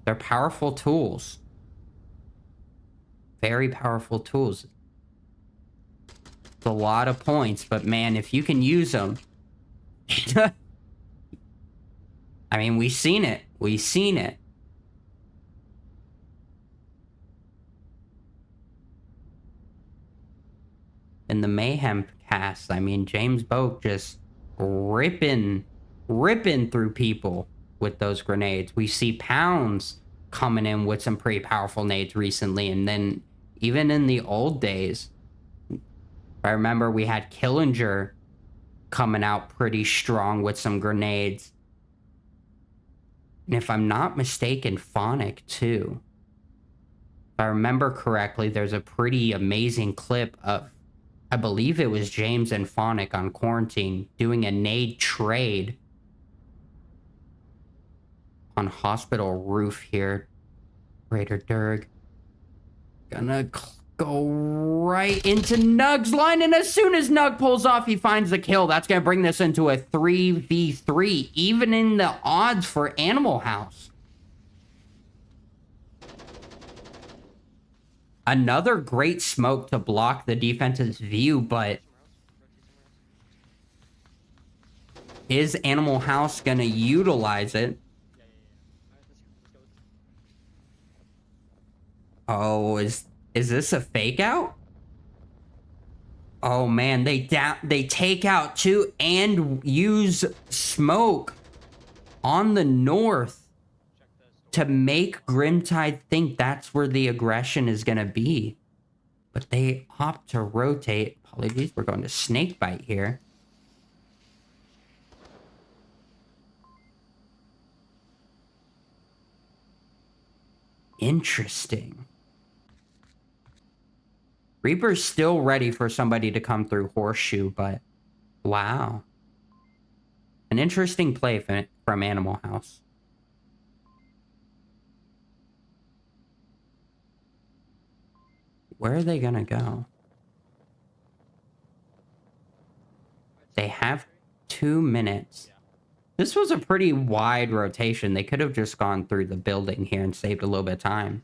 They're powerful tools. Very powerful tools. It's a lot of points, but man, if you can use them... I mean, we've seen it. We've seen it. In the Mayhem cast, I mean, James Boak just ripping through people with those grenades. We see Pounds coming in with some pretty powerful nades recently, and then even in the old days, I remember we had Killinger coming out pretty strong with some grenades. And if I'm not mistaken, Phonic too. If I remember correctly, there's a pretty amazing clip of, I believe it was James and Phonic on Quarantine doing a nade trade on Hospital Roof here. Raider Durg gonna go right into Nug's line, and as soon as Nug pulls off, he finds the kill. That's gonna bring this into a 3v3, even in the odds for Animal House. Another great smoke to block the defense's view, but is Animal House gonna utilize it? Oh, is this a fake out? Oh man, they take out two and use smoke on the north to make Grimtide think that's where the aggression is gonna be. But they opt to rotate. Apologies, we're going to Snakebite here. Interesting. Reaper's still ready for somebody to come through Horseshoe, but wow. An interesting play from Animal House. Where are they gonna go? They have 2 minutes. This was a pretty wide rotation. They could have just gone through the building here and saved a little bit of time.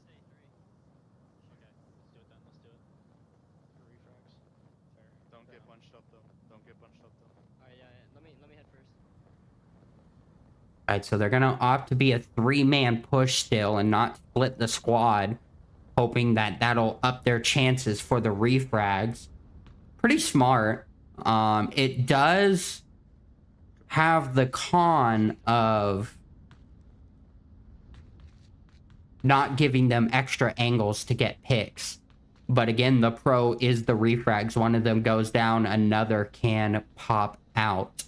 Don't get bunched up though. Don't get bunched up though. Alright, yeah. Let me head first. Alright, so they're gonna opt to be a 3-man push still and not split the squad, hoping that that'll up their chances for the refrags. Pretty smart. It does have the con of not giving them extra angles to get picks. But again, the pro is the refrags. One of them goes down, another can pop out.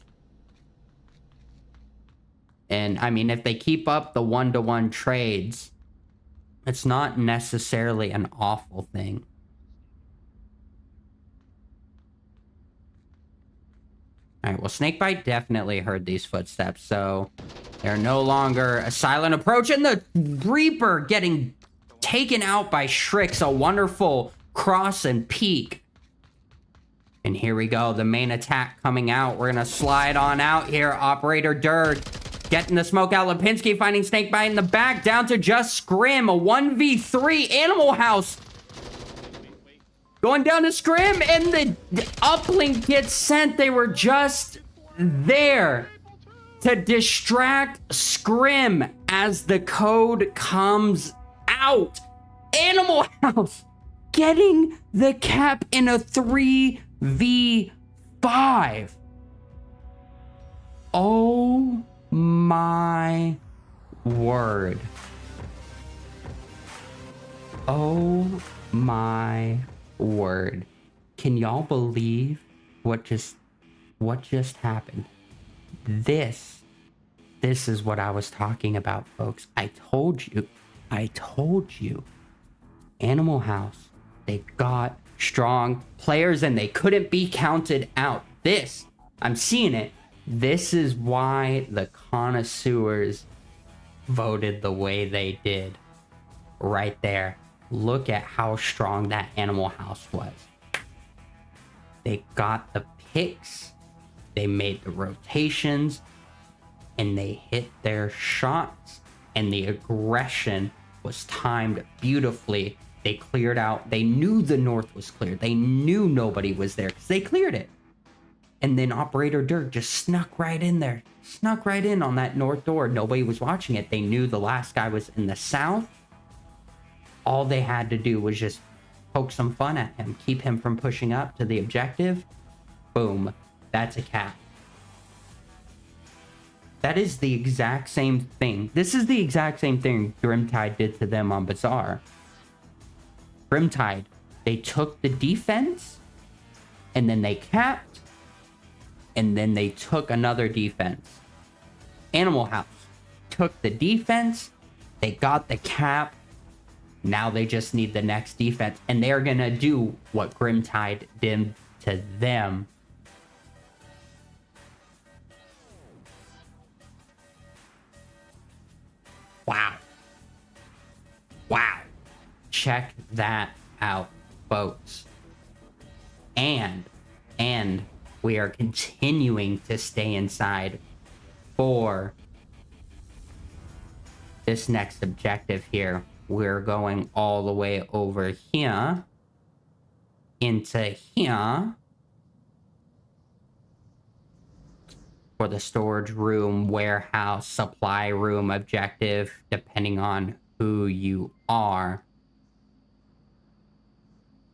And I mean, if they keep up the 1-to-1 trades, it's not necessarily an awful thing. Alright, well, Snakebite definitely heard these footsteps, so they're no longer a silent approach, and the Reaper getting taken out by Shrix, a wonderful cross and peek. And here we go, the main attack coming out. We're gonna slide on out here. Operator Durg getting the smoke out. Lipinski finding Snakebite in the back, down to just Scrim, a 1v3. Animal House going down to Scrim, and the uplink gets sent. They were just there to distract Scrim as the code comes out. Animal House getting the cap in a 3v5. Oh my word. Oh my word. Can y'all believe what just happened? This is what I was talking about, folks. I told you. Animal House, they got strong players and they couldn't be counted out. I'm seeing it. This is why the connoisseurs voted the way they did. Right there. Look at how strong that Animal House was. They got the picks, they made the rotations, and they hit their shots, and the aggression was timed beautifully. They cleared out. They knew the north was cleared. They knew nobody was there because they cleared it. And then Operator Dirk just snuck right in there. Snuck right in on that north door. Nobody was watching it. They knew the last guy was in the south. All they had to do was just poke some fun at him. Keep him from pushing up to the objective. Boom. That's a cap. That is the exact same thing. This is the exact same thing Grimtide did to them on Bazaar. Grimtide, they took the defense, and then they capped, and then they took another defense. Animal House took the defense, they got the cap, now they just need the next defense, and they're gonna do what Grimtide did to them. Wow. Check that out, folks. And we are continuing to stay inside for this next objective here. We're going all the way over here into here for the storage room, warehouse, supply room objective, depending on who you are.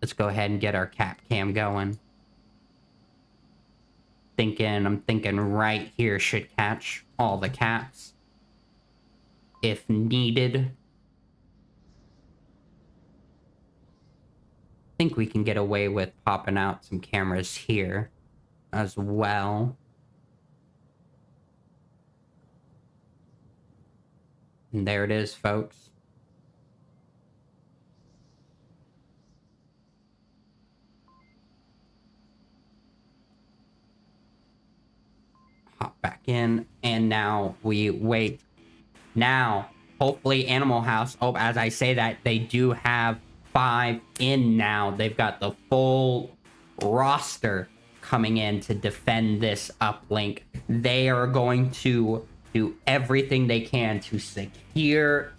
Let's go ahead and get our cap cam going. I'm thinking right here should catch all the caps if needed. I think we can get away with popping out some cameras here as well. And there it is, folks. Hop back in, and now we wait. Now, hopefully Animal House, oh, as I say that, they do have 5 in now. They've got the full roster coming in to defend this uplink. They are going to do everything they can to secure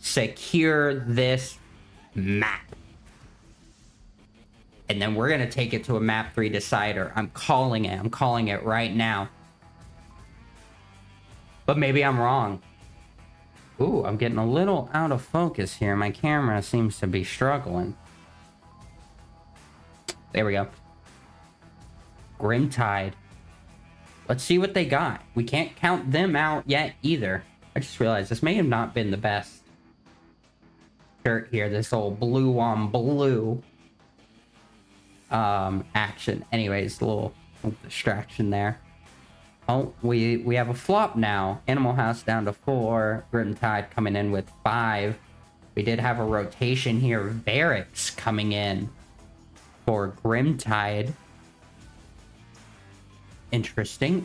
this map. And then we're going to take it to a map 3 decider. I'm calling it right now. But maybe I'm wrong. Ooh, I'm getting a little out of focus here. My camera seems to be struggling. There we go. Grimtide. Let's see what they got. We can't count them out yet either. I just realized this may have not been the best shirt here. This old blue on blue action. Anyways, a little distraction there. Oh, we have a flop now. Animal House down to 4. Grimtide coming in with 5. We did have a rotation here. Barracks coming in for Grimtide. Interesting.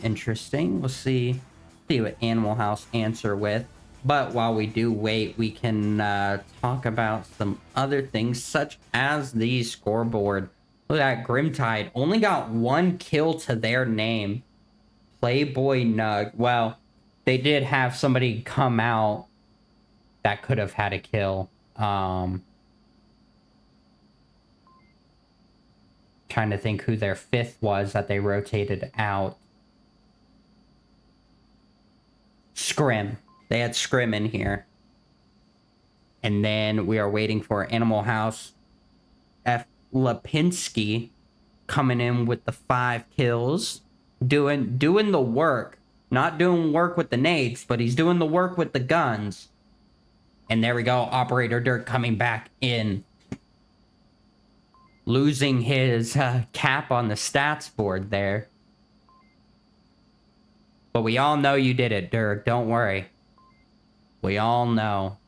We'll see what Animal House answer with. But while we do wait, we can talk about some other things, such as the scoreboard. Look at that. Grimtide only got 1 kill to their name. Playboy Nug. Well, they did have somebody come out that could have had a kill. Trying to think who their 5th was that they rotated out. Scrim. They had Scrim in here. And then we are waiting for Animal House. Lipinski coming in with the 5 kills. Doing the work. Not doing work with the nades, but he's doing the work with the guns. And there we go. Operator Dirk coming back in. Losing his cap on the stats board there. But we all know you did it, Dirk. Don't worry. We all know.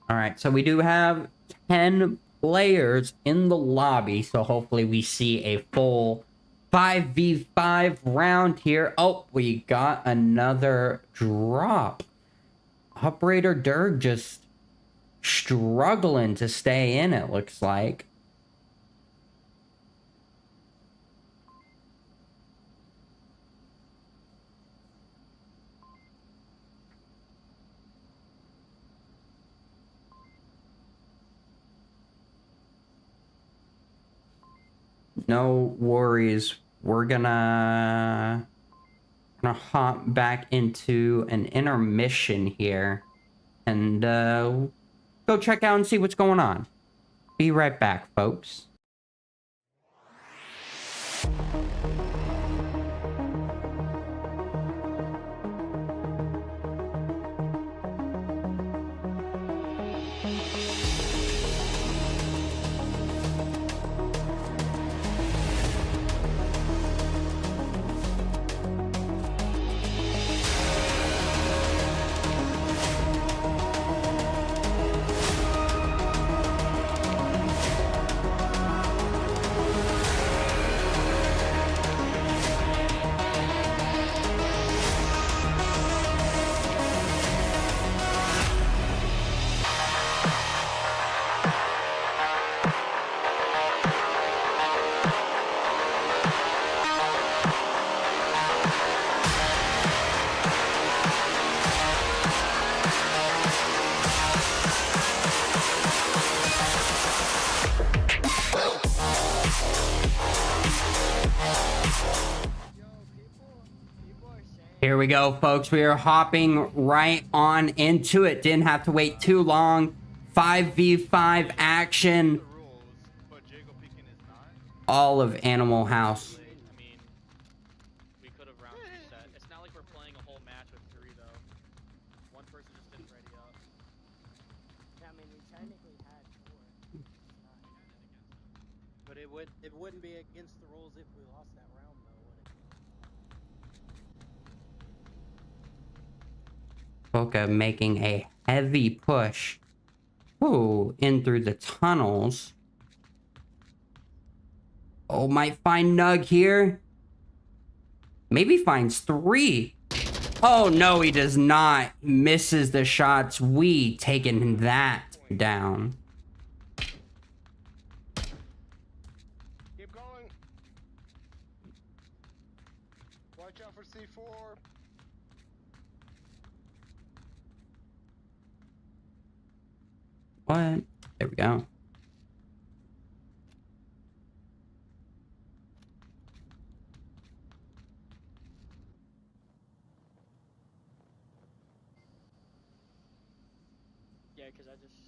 All right, so we do have 10 players in the lobby, so hopefully we see a full 5v5 round here. Oh, we got another drop. Operator Dirk just struggling to stay in, it looks like. No worries. We're gonna hop back into an intermission here and go check out and see what's going on. Be right back, folks. Here we go, folks. We are hopping right on into it. Didn't have to wait too long. 5v5 action. All of Animal House. I mean, we could have round reset. It's not like we're playing a whole match with 3 though. One person just didn't ready up. Yeah, I mean, we technically had 4. But it wouldn't be against the rules if we lost that round, though, would it? Boca making a heavy push. Ooh, in through the tunnels. Oh, might find Nug here. Maybe finds 3. Oh, no, he does not. Misses the shots. We taking that down. Keep going. Watch out for C4. What? There we go. Yeah, because I just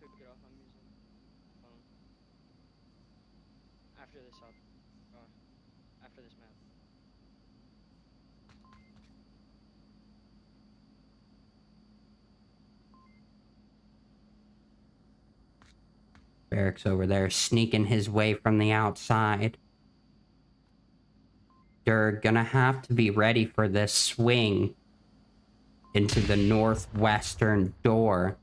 took it off. I'm using phone. After this, after this map. Barracks over there sneaking his way from the outside. You're gonna have to be ready for this swing into the northwestern door.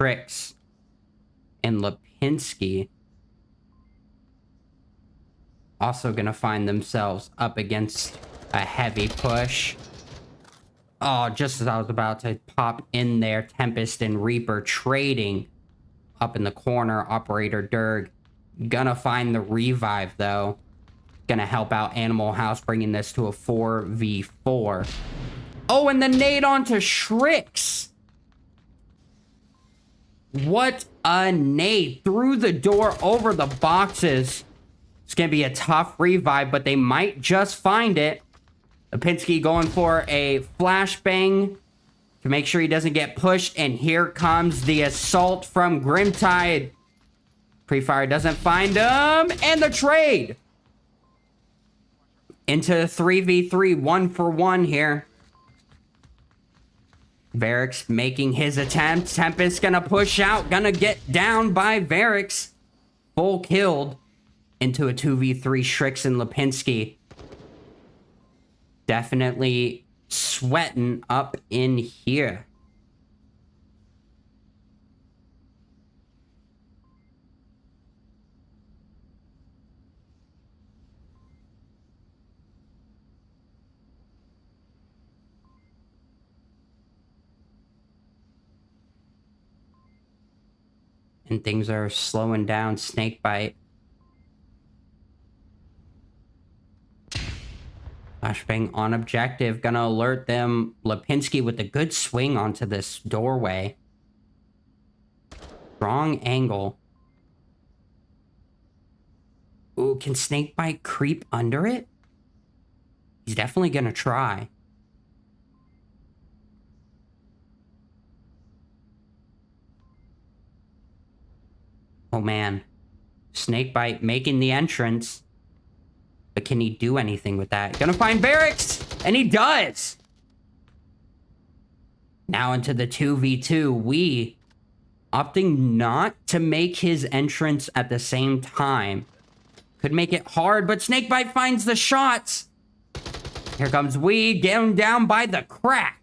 Tricks and Lipinski also gonna find themselves up against a heavy push. Oh, just as I was about to pop in there, Tempest and Reaper trading up in the corner. Operator Dirk gonna find the revive, though. gonna help out Animal House, bringing this to a 4v4. Oh, and the nade onto Shrix. What a nade. Through the door, over the boxes. It's gonna be a tough revive, but they might just find it. Lipinski going for a flashbang to make sure he doesn't get pushed. And here comes the assault from Grimtide. Pre-fire doesn't find him. And the trade. Into 3v3, 1-for-1 here. Varix making his attempt. Tempest gonna push out. Gonna get down by Varix. Full killed. Into a 2v3, Shrix and Lipinski. Definitely sweating up in here. And things are slowing down. Snakebite. Flashbang on objective. Gonna alert them. Lipinski with a good swing onto this doorway. Strong angle. Ooh, can Snakebite creep under it? He's definitely gonna try. Oh man. Snakebite making the entrance. But can he do anything with that? Gonna find Varix! And he does! Now into the 2v2. We opting not to make his entrance at the same time. Could make it hard, but Snakebite finds the shots. Here comes We, getting down by the crack.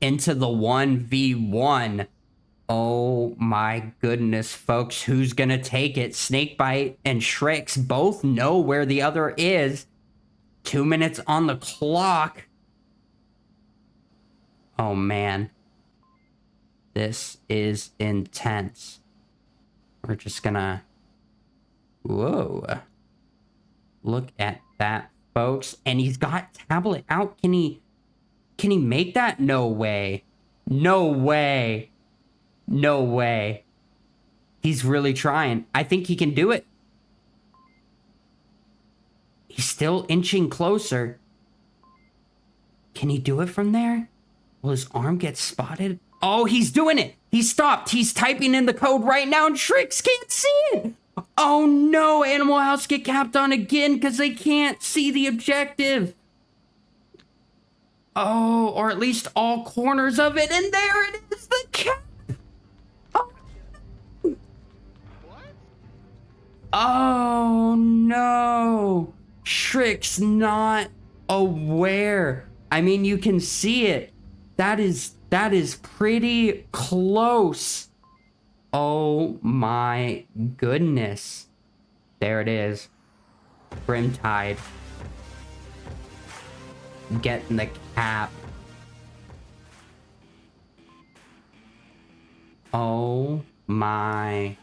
Into the 1v1. Oh my goodness, folks. Who's gonna take it? Snakebite and Shrix both know where the other is. 2 minutes on the clock. Oh man. This is intense. We're just gonna... Whoa. Look at that, folks. And he's got tablet out. Can he make that? No way. No way. No way. He's really trying. I think he can do it. He's still inching closer. Can he do it from there? Will his arm get spotted? Oh, he's doing it. He stopped. He's typing in the code right now and Shrix can't see it. Oh no, Animal House get capped on again because they can't see the objective. Oh, or at least all corners of it. And there it is, the cap. Oh no. Shrix not aware. I mean, you can see it. That is pretty close. Oh my goodness. There it is. Grimtide. Getting the cap. Oh my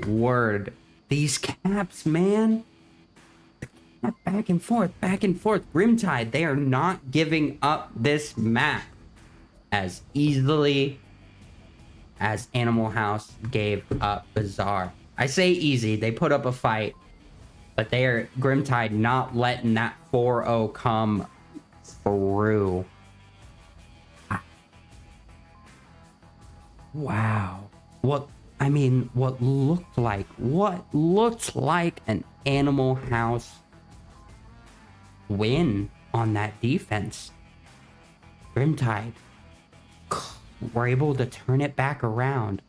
word. These caps, man. Back and forth, back and forth. Grimtide, they are not giving up this map as easily as Animal House gave up Bazaar. I say easy, they put up a fight, but they are, Grimtide, not letting that 4-0 come through. Wow. What looked like an Animal House win on that defense. Grimtide were able to turn it back around.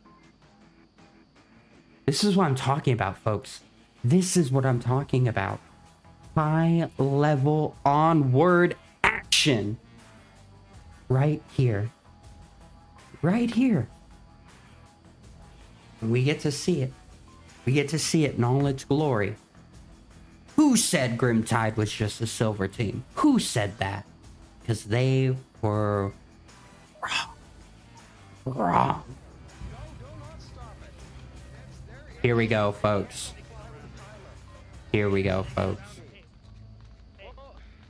This is what I'm talking about, folks. This is what I'm talking about. High level Onward action. Right here. Right here. And we get to see it. We get to see it in all its glory. Who said Grimtide was just a silver team? Who said that? Because they were wrong. Here we go, folks. Here we go, folks.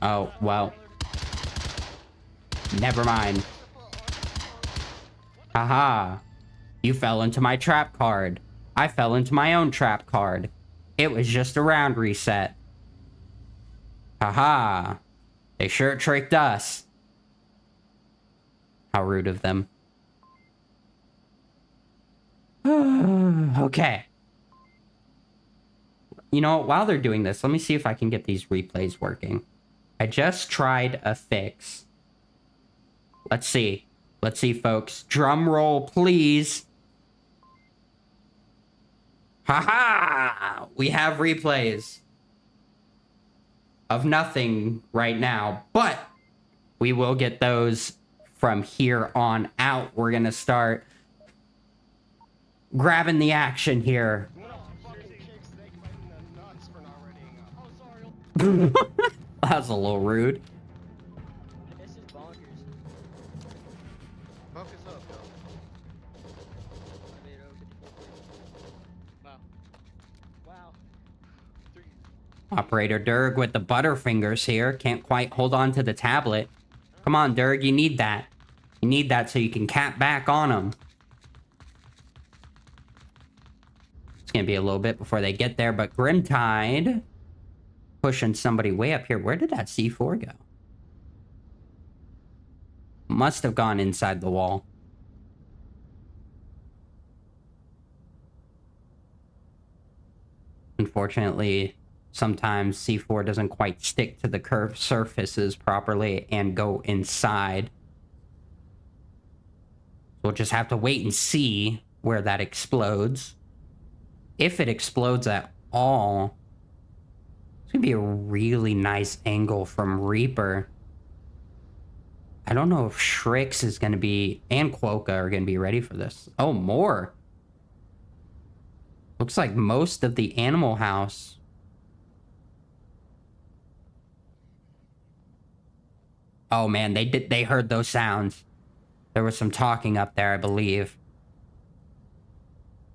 Oh, well. Never mind. Haha. You fell into my trap card. I fell into my own trap card. It was just a round reset. Haha. They sure tricked us. How rude of them. Okay. You know, while they're doing this, let me see if I can get these replays working. I just tried a fix. Let's see. Let's see, folks. Drum roll, please. Haha! We have replays of nothing right now, but we will get those from here on out. We're gonna start grabbing the action here. I'm gonna fucking kick Snake right in the nuts for not readying up. Oh, sorry. That was a little rude. This is bonkers. Focus up, yo. I made it over 54. Wow. Wow. Operator Durg with the butterfingers here. Can't quite hold on to the tablet. Come on, Durg, you need that. You need that so you can cap back on them. It's gonna be a little bit before they get there, but Grimtide pushing somebody way up here. Where did that C4 go? Must have gone inside the wall. Unfortunately, sometimes C4 doesn't quite stick to the curved surfaces properly and go inside. We'll just have to wait and see where that explodes. If it explodes at all, it's gonna be a really nice angle from Reaper. I don't know if Shrix is gonna be, and Quokka are gonna be ready for this. Oh, more. Looks like most of the Animal House. Oh man, they heard those sounds. There was some talking up there, I believe.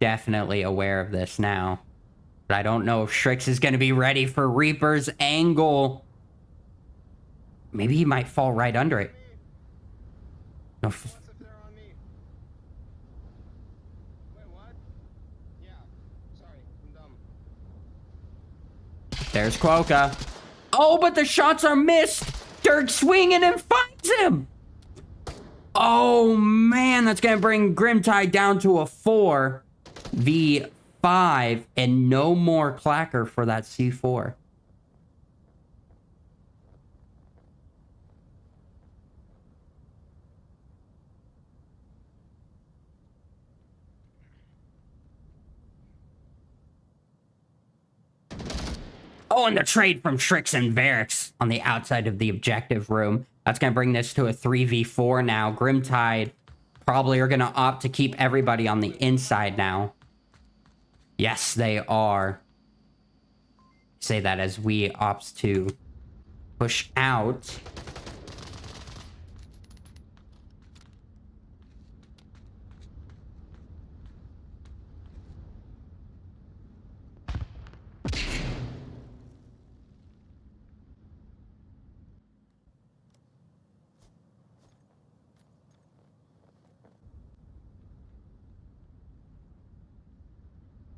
Definitely aware of this now. But I don't know if Shrix is going to be ready for Reaper's angle. Maybe he might fall right under it. No, What's if they're on me? Wait, what? Yeah. Sorry, I'm dumb. there's Quokka. Oh, but the shots are missed. Dirk swinging and finds him. Oh, man, that's going to bring Grimtide down to a 4v5 and no more clacker for that C4. Oh, and the trade from Shrix and Varix on the outside of the objective room. That's going to bring this to a 3v4 now. Grimtide probably are going to opt to keep everybody on the inside now. Yes, they are. Say that as we opt to push out.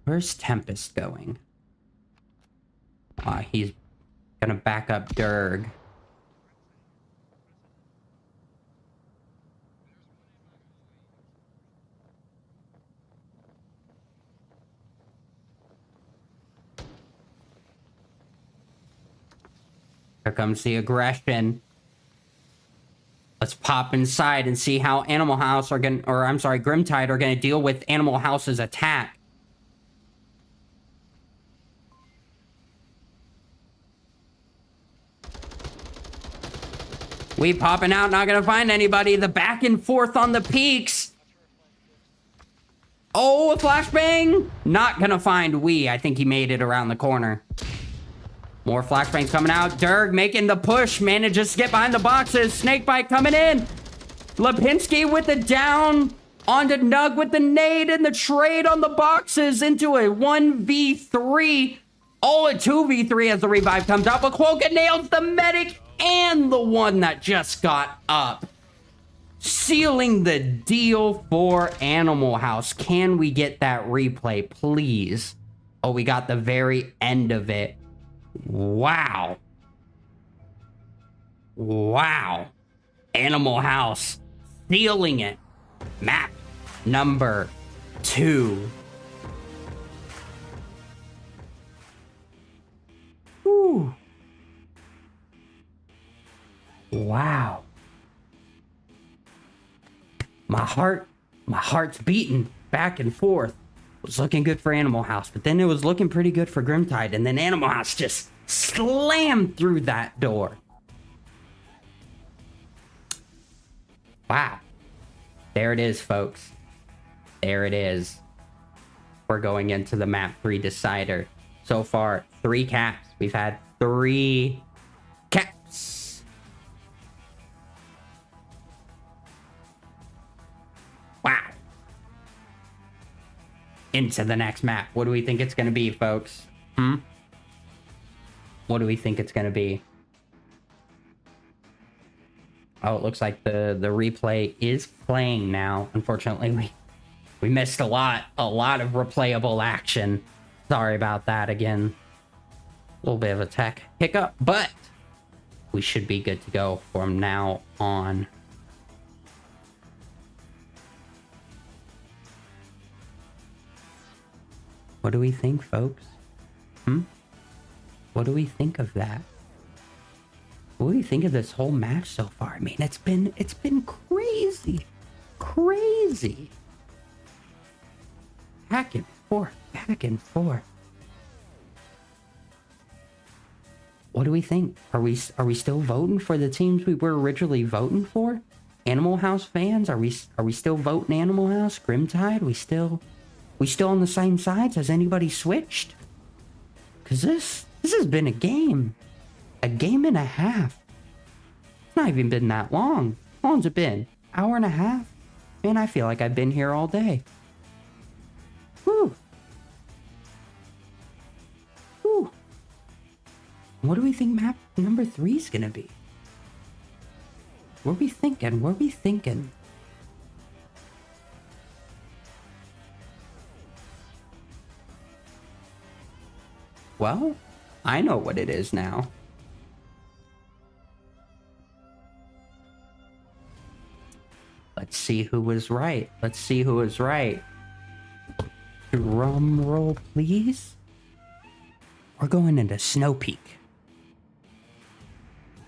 Where's Tempest going? He's gonna back up Durg. Here comes the aggression. Let's pop inside and see how Animal House are gonna, or I'm sorry, Grimtide are gonna deal with Animal House's attack. We popping out, not gonna find anybody. The back and forth on the peaks. Oh, a flashbang. Not gonna find we. I think he made it around the corner. More flashbangs coming out. Durg making the push. Manages to get behind the boxes. Snakebite coming in. Lipinski with the down. On to Nug with the nade and the trade on the boxes into a 1v3. Oh, a 2v3 as the revive comes out. But Quokka nails the medic and the one that just got up. Sealing the deal for Animal House. Can we get that replay, please? Oh, we got the very end of it. Wow. Wow. Animal House. Sealing it. Map number 2. Whew. Wow. My heart's beating back and forth. It was looking good for Animal House, but then it was looking pretty good for Grimtide, and then Animal House just slammed through that door. Wow. There it is, folks. There it is. We're going into the map 3 decider. So far, 3 caps. We've had 3 caps. Wow. Into the next map. What do we think it's going to be, folks? What do we think it's going to be? Oh, it looks like the replay is playing now. Unfortunately, we missed a lot of replayable action. Sorry about that again. A little bit of a tech hiccup, but we should be good to go from now on. What do we think, folks? What do we think of that? What do you think of this whole match so far? I mean, it's been crazy. Crazy. Back and forth, back and forth. What do we think? Are we still voting for the teams we were originally voting for? Animal House fans? Are we still voting Animal House? Grimtide? We still on the same sides? Has anybody switched? Cause this has been a game and a half. It's not even been that long. How long's it been? Hour and a half? Man, I feel like I've been here all day. Whew. Whew. What do we think map number 3 is gonna be? What are we thinking? What are we thinking? Well, I know what it is now. Let's see who was right. Let's see who was right. Drum roll, please. We're going into Snow Peak.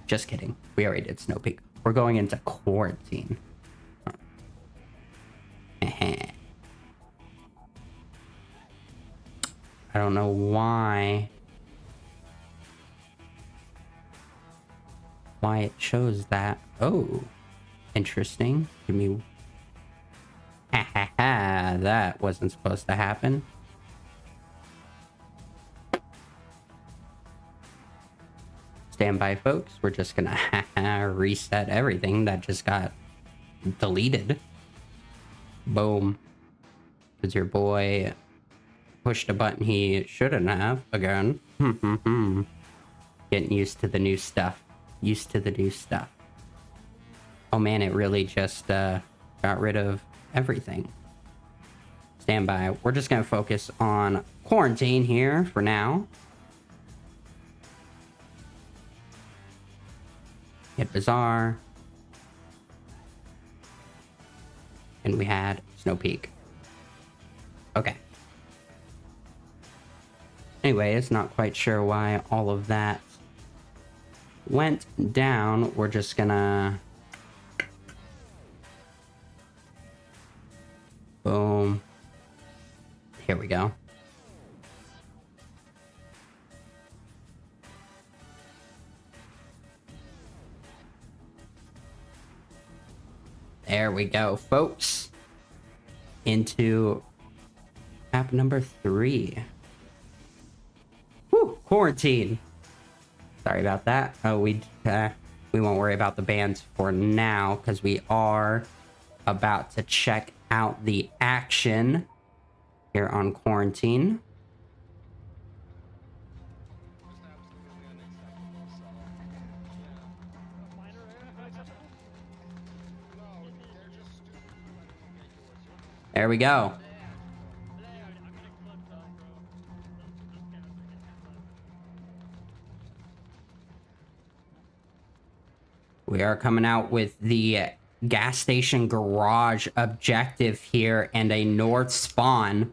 Just kidding. We already did Snow Peak. We're going into quarantine. I don't know why it shows that. Oh, interesting. Give me. That wasn't supposed to happen. Stand by, folks. We're just gonna reset everything that just got deleted. Boom. Because your boy pushed a button he shouldn't have again. Getting used to the new stuff. Used to the new stuff. Oh man, it really just got rid of everything. Stand by. We're just gonna focus on quarantine here for now. Hit Bazaar. And we had Snow Peak. Okay. Anyways, not quite sure why all of that went down. We're just gonna... Boom. Here we go. There we go, folks. Into map number 3. Whew, quarantine. Sorry about that. Oh, we won't worry about the bans for now because we are about to check out the action here on quarantine. Just absolutely unacceptable, so, yeah. There we go. We are coming out with the gas station garage objective here and a north spawn.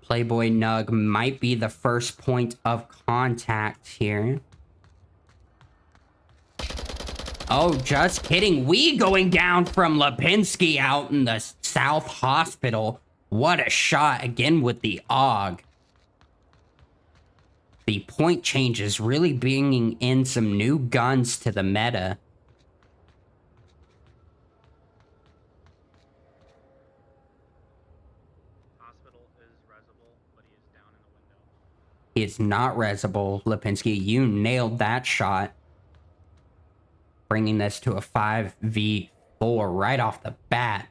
Playboy Nug might be the first point of contact here. Oh, just kidding. We going down from Lipinski out in the South Hospital. What a shot again with the AUG. The point change is really bringing in some new guns to the meta. Hospital is resable, but he is down in the window. He is not resable, Lipinski. You nailed that shot. Bringing this to a 5v4 right off the bat.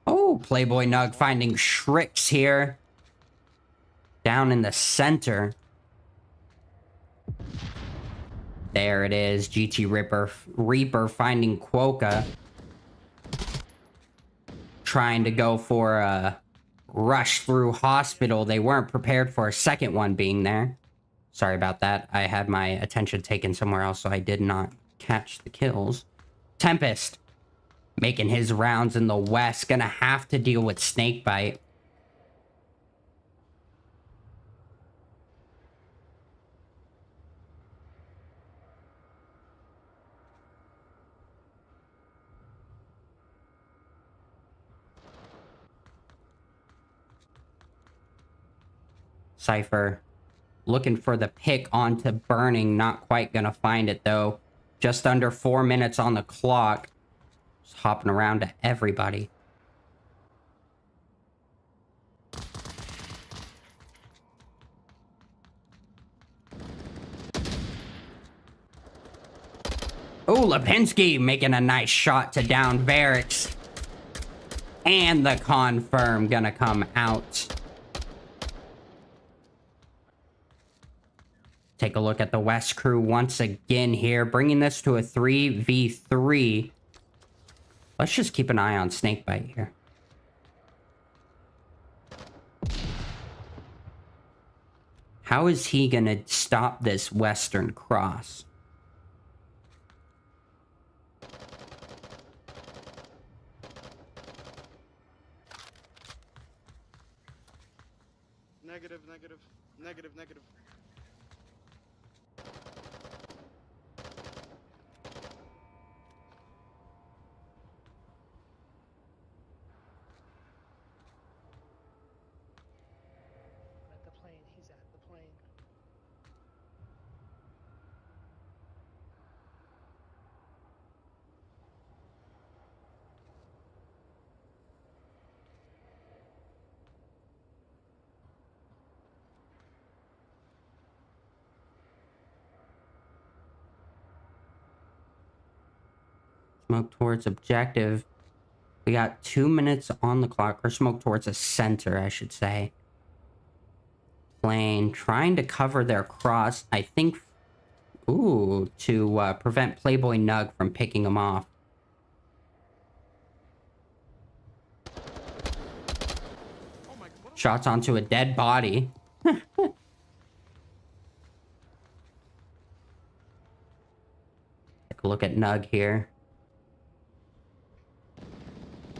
Oh, Playboy Nug finding Shricks here. Down in the center. There it is. GT Reaper finding Quokka. Trying to go for a rush through hospital. They weren't prepared for a second one being there. Sorry about that. I had my attention taken somewhere else, so I did not catch the kills. Tempest making his rounds in the west. Gonna have to deal with Snakebite. Cypher looking for the pick onto Burning. Not quite gonna find it though. Just under 4 minutes on the clock. Just hopping around to everybody. Oh, Lipinski making a nice shot to down Varix. And the confirm gonna come out. Take a look at the West crew once again here, bringing this to a 3v3. Let's just keep an eye on Snakebite here. How is he gonna stop this Western cross? Negative. At the plane. He's at the plane. Smoke towards objective. We got 2 minutes on the clock, or smoke towards a center, I should say. Plane trying to cover their cross, I think, ooh, to prevent Playboy Nug from picking them off. Shots onto a dead body. Take a look at Nug here.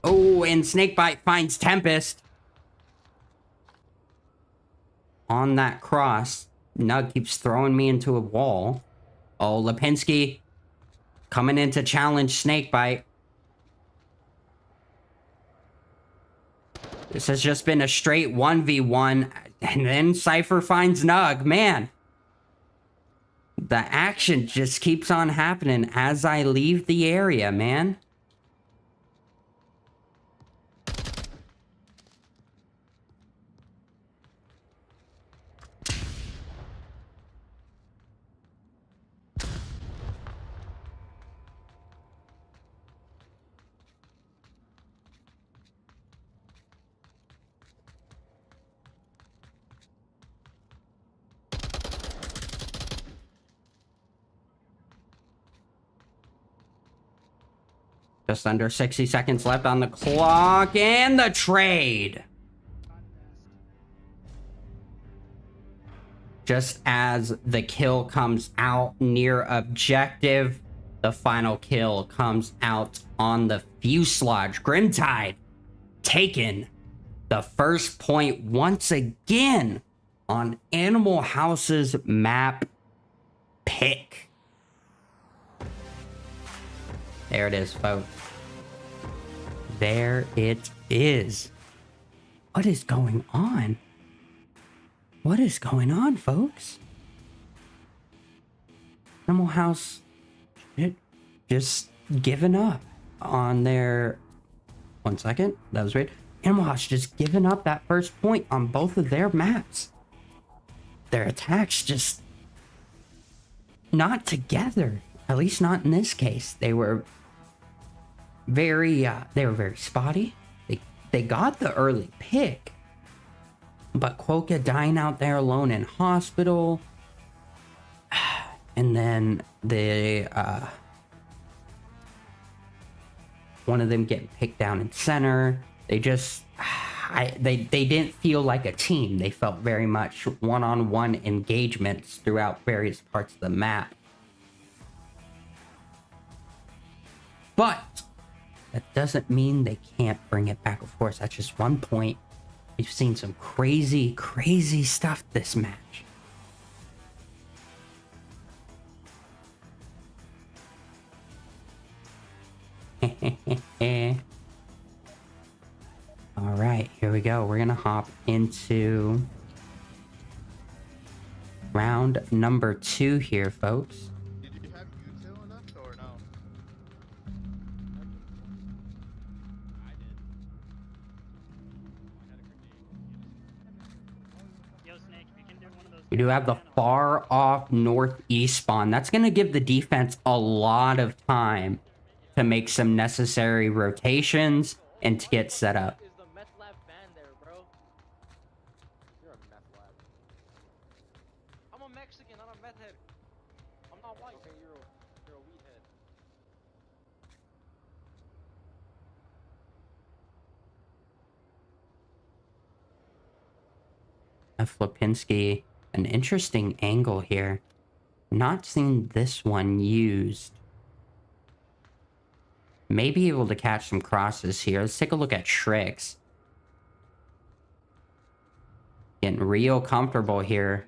Oh, and Snakebite finds Tempest. On that cross. Nug keeps throwing me into a wall. Oh, Lipinski coming in to challenge Snakebite. This has just been a straight 1v1. And then Cypher finds Nug. Man. The action just keeps on happening as I leave the area, man. Just under 60 seconds left on the clock, and the trade. Just as the kill comes out near objective, the final kill comes out on the fuselage. Grimtide taken the first point once again on Animal House's map pick. There it is, folks. There it is. What is going on? What is going on, folks? Animal House just given up on their... One second. That was weird. Animal House just given up that first point on both of their maps. Their attacks just not together. At least not in this case. They were very spotty. They got the early pick. But Quokka dying out there alone in hospital. And then one of them getting picked down in center. They just they didn't feel like a team. They felt very much one-on-one engagements throughout various parts of the map. But that doesn't mean they can't bring it back. Of course, that's just one point. We've seen some crazy, crazy stuff this match. All right, here we go. We're gonna hop into round number 2 here, folks. Did you have util enough or no? I did. I had a grenade. Yo, Snake, we can do one of those. We do have the far off northeast spawn. That's gonna give the defense a lot of time to make some necessary rotations and to get set up. Is the meth lab banned there, bro? You're a meth lab. I'm a Mexican, not a meth head. I'm not white. Okay, you're a weed head. Lipinski, an interesting angle here. Not seen this one used. May be able to catch some crosses here. Let's take a look at Tricks. Getting real comfortable here.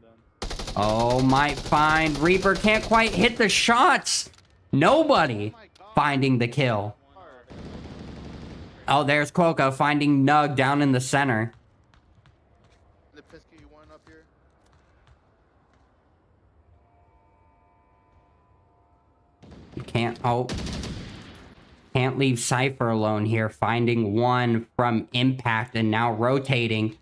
Oh, might find. Reaper can't quite hit the shots. Nobody finding the kill. Oh, there's Quokka finding Nug down in the center. The Pisky, you want up here? You can't... Oh. Can't leave Cypher alone here. Finding one from Impact and now rotating.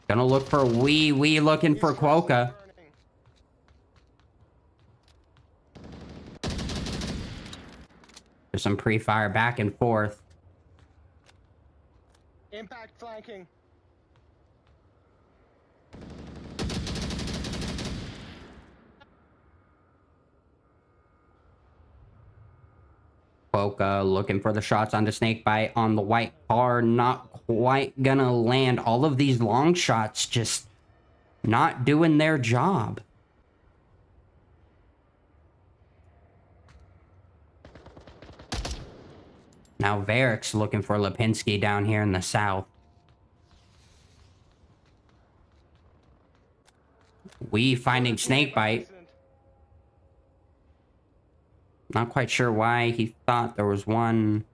Gonna look for Wee looking for Quokka. There's some pre-fire back and forth. Impact flanking. Quokka looking for the shots onto Snakebite on the white car. Not quite gonna land. All of these long shots just not doing their job. Now Varric's looking for Lipinski down here in the south. We finding Snakebite. Not quite sure why he thought there was one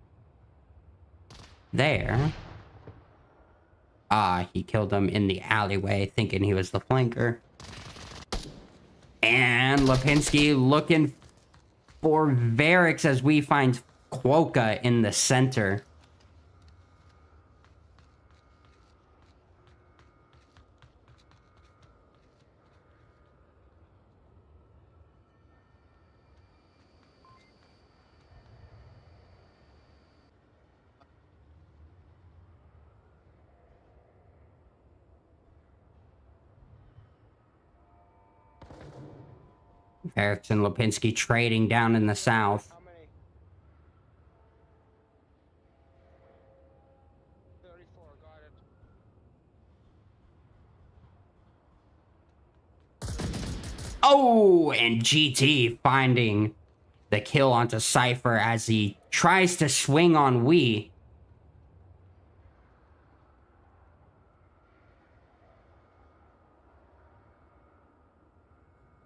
there. Ah, he killed him in the alleyway, thinking he was the flanker. And Lipinski looking for Varric's as we find Quokka in the center. Varric's and Lipinski trading down in the south. How many? Oh, and GT finding the kill onto Cypher as he tries to swing on Wii.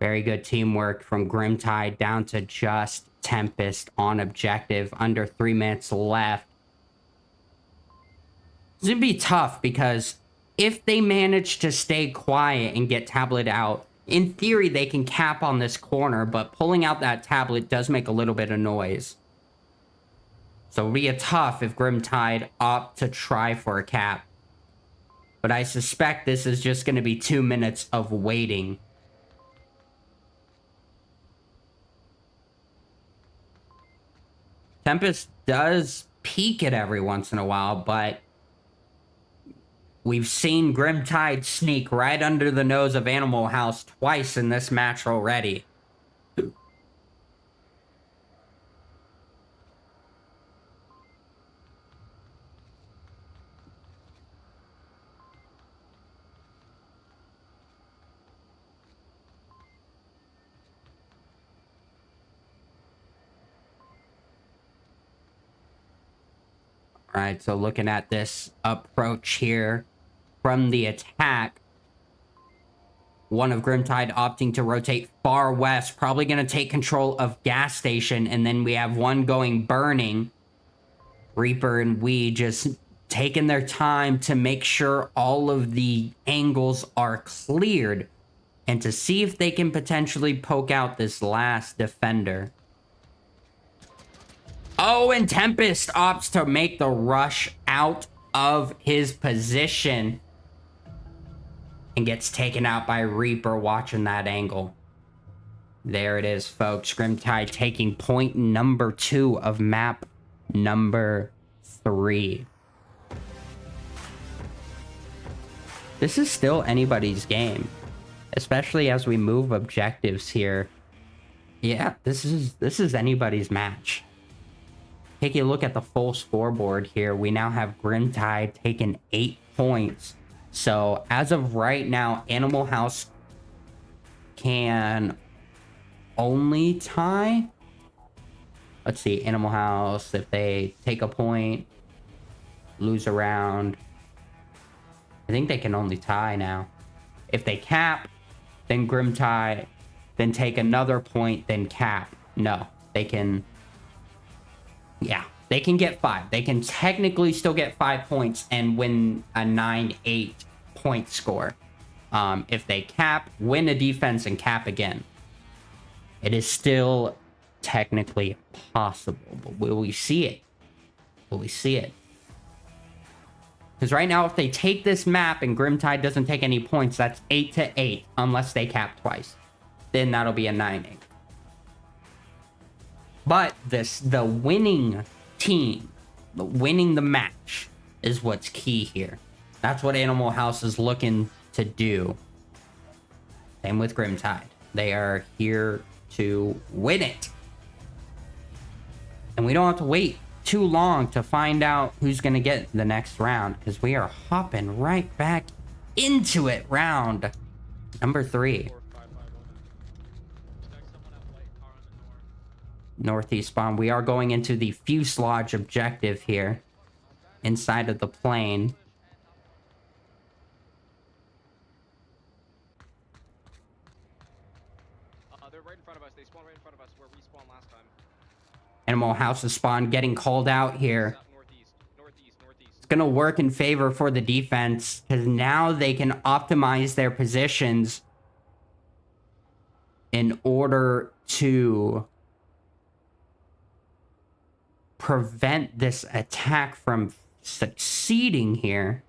Very good teamwork from Grimtide down to just Tempest on objective. Under 3 minutes left. It's going to be tough because if they manage to stay quiet and get tablet out, in theory, they can cap on this corner, but pulling out that tablet does make a little bit of noise. So it'll be a tough if Grimtide opt to try for a cap. But I suspect this is just going to be 2 minutes of waiting. Tempest does peek it every once in a while, but we've seen Grimtide sneak right under the nose of Animal House twice in this match already. All right, so looking at this approach here from the attack, one of Grimtide opting to rotate far west, probably going to take control of gas station, and then we have one going burning. Reaper and Wii just taking their time to make sure all of the angles are cleared and to see if they can potentially poke out this last defender. Oh, and Tempest opts to make the rush out of his position and gets taken out by Reaper watching that angle. There it is, folks. Grimtide taking point number 2 of map number 3. This is still anybody's game, especially as we move objectives here. Yeah, this is anybody's match. Take a look at the full scoreboard here. We now have Grimtide taking 8 points. So as of right now, Animal House can only tie. Let's see, Animal House, if they take a point, lose a round, I think they can only tie now. If they cap, then Grimtide, then take another point, then cap. No, they can... Yeah, they can get 5. They can technically still get 5 points and win a 9-8 point score. If they cap, win a defense, and cap again. It is still technically possible, but will we see it? Will we see it? Because right now, if they take this map and Grimtide doesn't take any points, that's 8-8, unless they cap twice. Then that'll be a 9-8. But the winning team, winning the match, is what's key here. That's what Animal House is looking to do. Same with Grimtide. They are here to win it. And we don't have to wait too long to find out who's going to get the next round, because we are hopping right back into it. Round number 3. Northeast spawn. We are going into the fuselage objective here inside of the plane. They're right in front of us. They spawned right in front of us where we spawned last time. Animal House's spawn getting called out here. Northeast. It's going to work in favor for the defense because now they can optimize their positions in order to prevent this attack from succeeding here.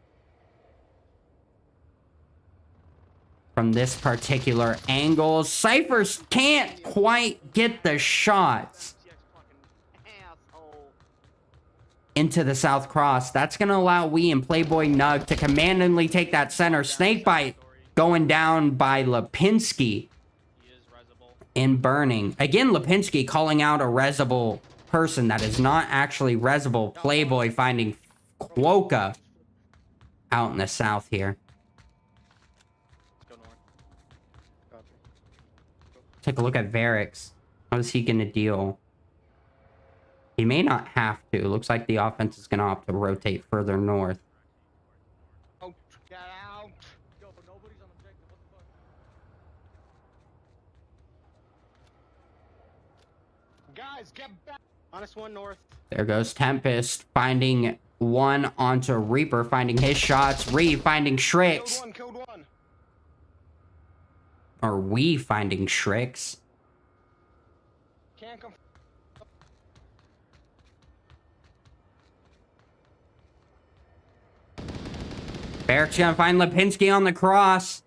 From this particular angle, Cyphers can't quite get the shots into the South Cross. That's going to allow Wii and Playboy Nug to commandingly take that center. Snakebite going down by Lipinski in burning. Again, Lipinski calling out a resable person that is not actually resable. Playboy finding Quokka out in the south here. take a look at Varix. How is he going to deal? He may not have to. Looks like the offense is going to opt to rotate further north. Out. Get out. Yo, nobody's on objective. What the fuck? Guys, get back. Honest one north. There goes Tempest, finding one onto Reaper, finding his shots. Ree finding Shrix. Killed one. Or we finding Shrix. Can't come. Barrick's gonna find Lipinski on the cross.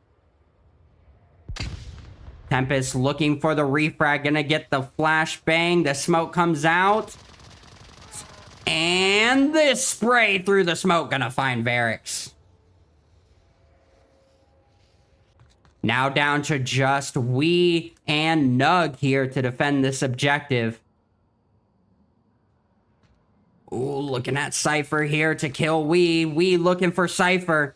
Tempest looking for the refrag, gonna get the flashbang. The smoke comes out. And this spray through the smoke gonna find Varix. Now down to just we and Nug here to defend this objective. Ooh, looking at Cypher here to kill We. We looking for Cypher.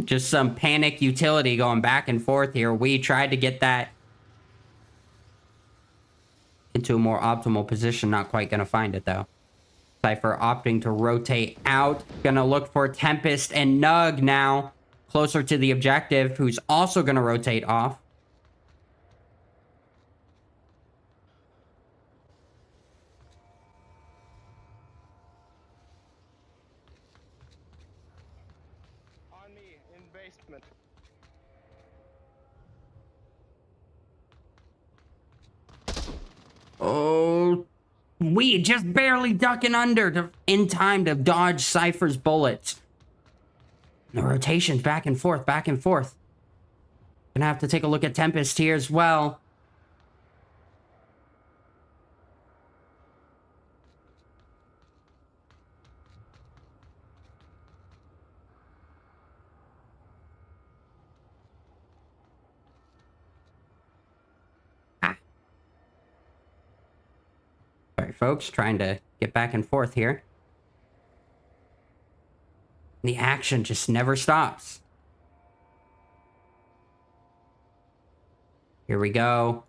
Just some panic utility going back and forth here. We tried to get that into a more optimal position. Not quite gonna find it though. Cypher opting to rotate out. Gonna look for Tempest and Nug now. Closer to the objective, who's also gonna rotate off. On me in basement. Oh, we just barely ducking under in time to dodge Cypher's bullets. The rotation's back and forth, back and forth. Gonna have to take a look at Tempest here as well. Sorry, folks, trying to get back and forth here. The action just never stops. Here we go.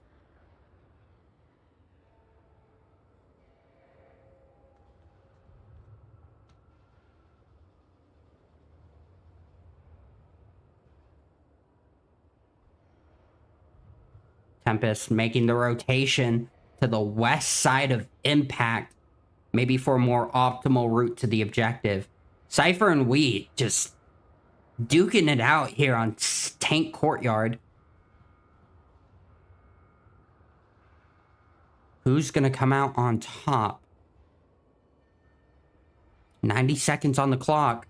Tempest making the rotation to the west side of Impact, maybe for a more optimal route to the objective. Cypher and We just duking it out here on Tank Courtyard. Who's gonna come out on top? 90 seconds on the clock.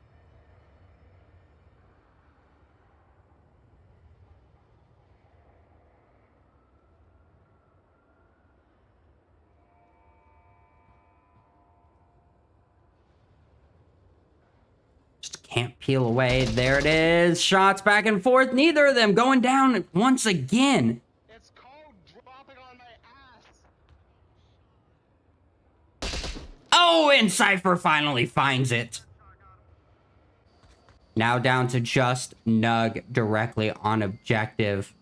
Can't peel away. There it is. Shots back and forth. Neither of them going down once again. It's cold dropping on my ass. Oh, and Cypher finally finds it. Now down to just Nug directly on objective.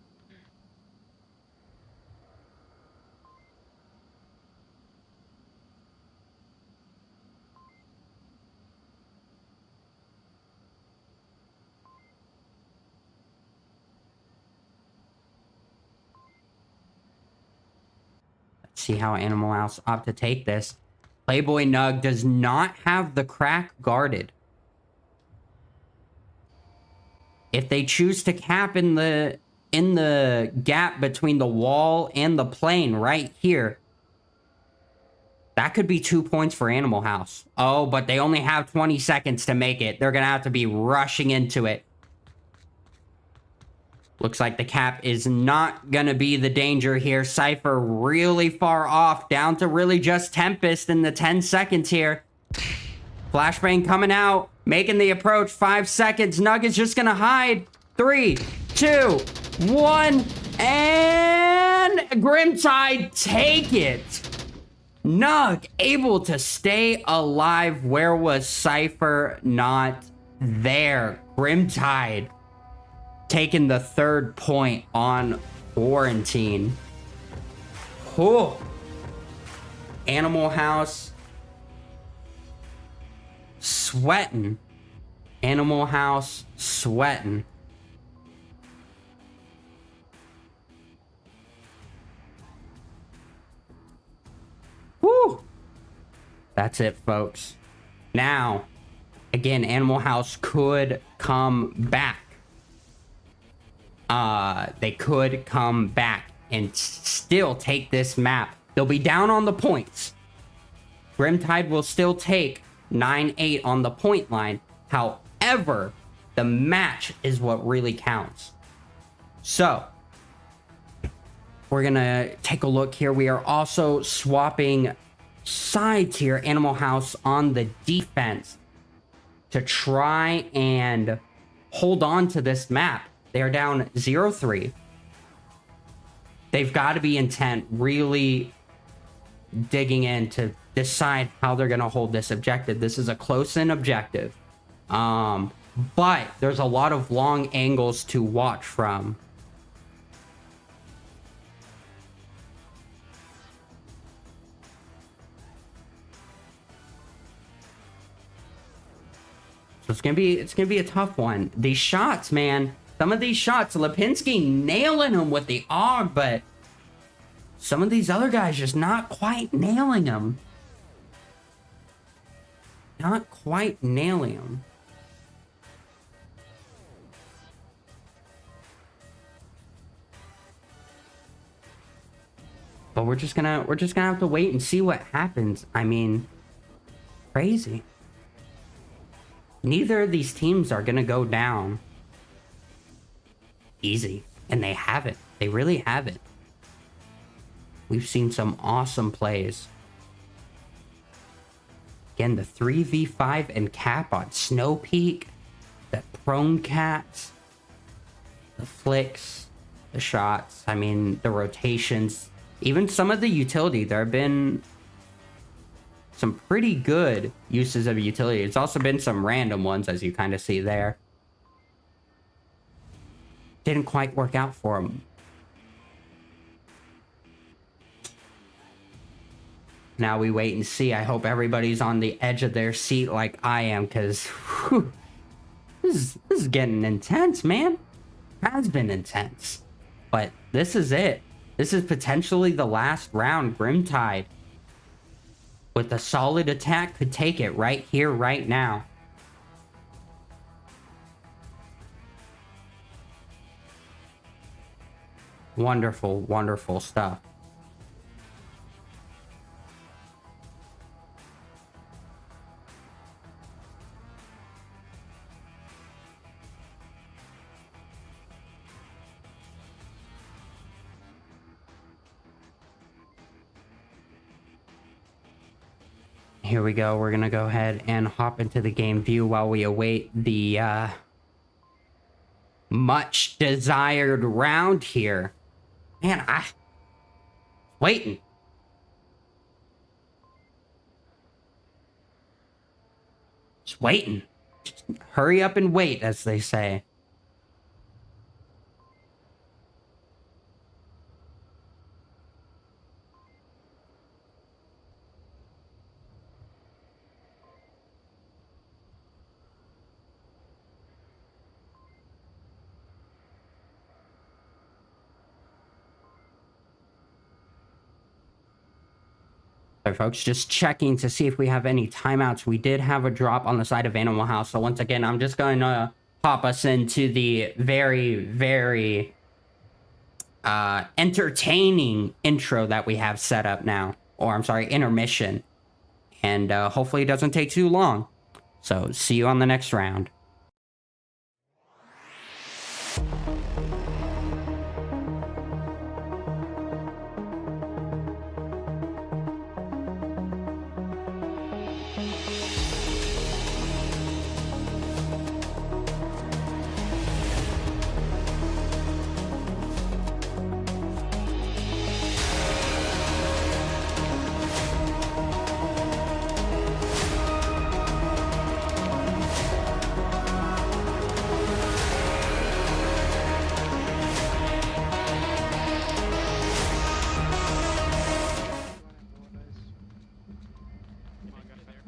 See how Animal House opt to take this. Playboy Nug does not have the crack guarded. If they choose to cap in the gap between the wall and the plane right here, that could be 2 points for Animal House. Oh, but they only have 20 seconds to make it. They're gonna have to be rushing into it. Looks like the cap is not gonna be the danger here. Cypher really far off, down to really just Tempest in the 10 seconds here. Flashbang coming out, making the approach. 5 seconds. Nug is just gonna hide. 3, 2, 1, and Grimtide take it. Nug able to stay alive. Where was Cypher? Not there. Grimtide taking the 3rd point on Quarantine. Oh. Animal House sweating. Animal House sweating. Woo! That's it, folks. Now, again, Animal House could come back. They could come back and still take this map. They'll be down on the points. Grimtide will still take 9-8 on the point line. However, the match is what really counts. So, we're gonna take a look here. We are also swapping sides here. Animal House on the defense to try and hold on to this map. They are down 0-3. They've got to be intent, really digging in to decide how they're going to hold this objective. This is a close-in objective. But there's a lot of long angles to watch from. So it's gonna be a tough one. These shots, man. Some of these shots, Lipinski nailing them with the AUG, but some of these other guys just not quite nailing them. Not quite nailing them. But we're just gonna have to wait and see what happens. I mean, crazy. Neither of these teams are gonna go down easy, and they haven't. They really haven't. We've seen some awesome plays. Again, the 3v5 and cap on Snow Peak, the prone cats, the flicks, the shots, I mean, the rotations, even some of the utility. There have been some pretty good uses of utility. It's also been some random ones, as you kind of see there. Didn't quite work out for them. Now we wait and see. I hope everybody's on the edge of their seat like I am, because this is getting intense, man. Has been intense. But this is it. This is potentially the last round. Grimtide, with a solid attack, could take it right here, right now. Wonderful, wonderful stuff. Here we go. We're gonna go ahead and hop into the game view while we await the much desired round here. Man, waiting. Just waiting. Just hurry up and wait, as they say. Alright, folks, just checking to see if we have any timeouts. We did have a drop on the side of Animal House, so once again, I'm just going to pop us into the very, very entertaining intro that we have set up now. Or, I'm sorry, intermission. And hopefully it doesn't take too long. So, see you on the next round.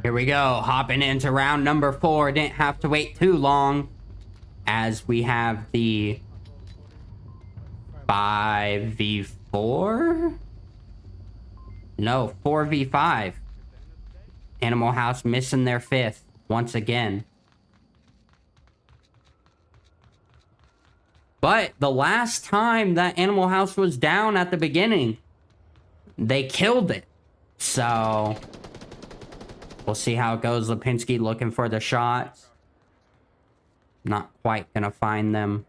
Here we go, hopping into round number 4. Didn't have to wait too long, as we have the 5v4? No, 4v5. Animal House missing their 5th once again. But the last time that Animal House was down at the beginning, they killed it. So we'll see how it goes. Lipinski looking for the shots. Not quite gonna find them.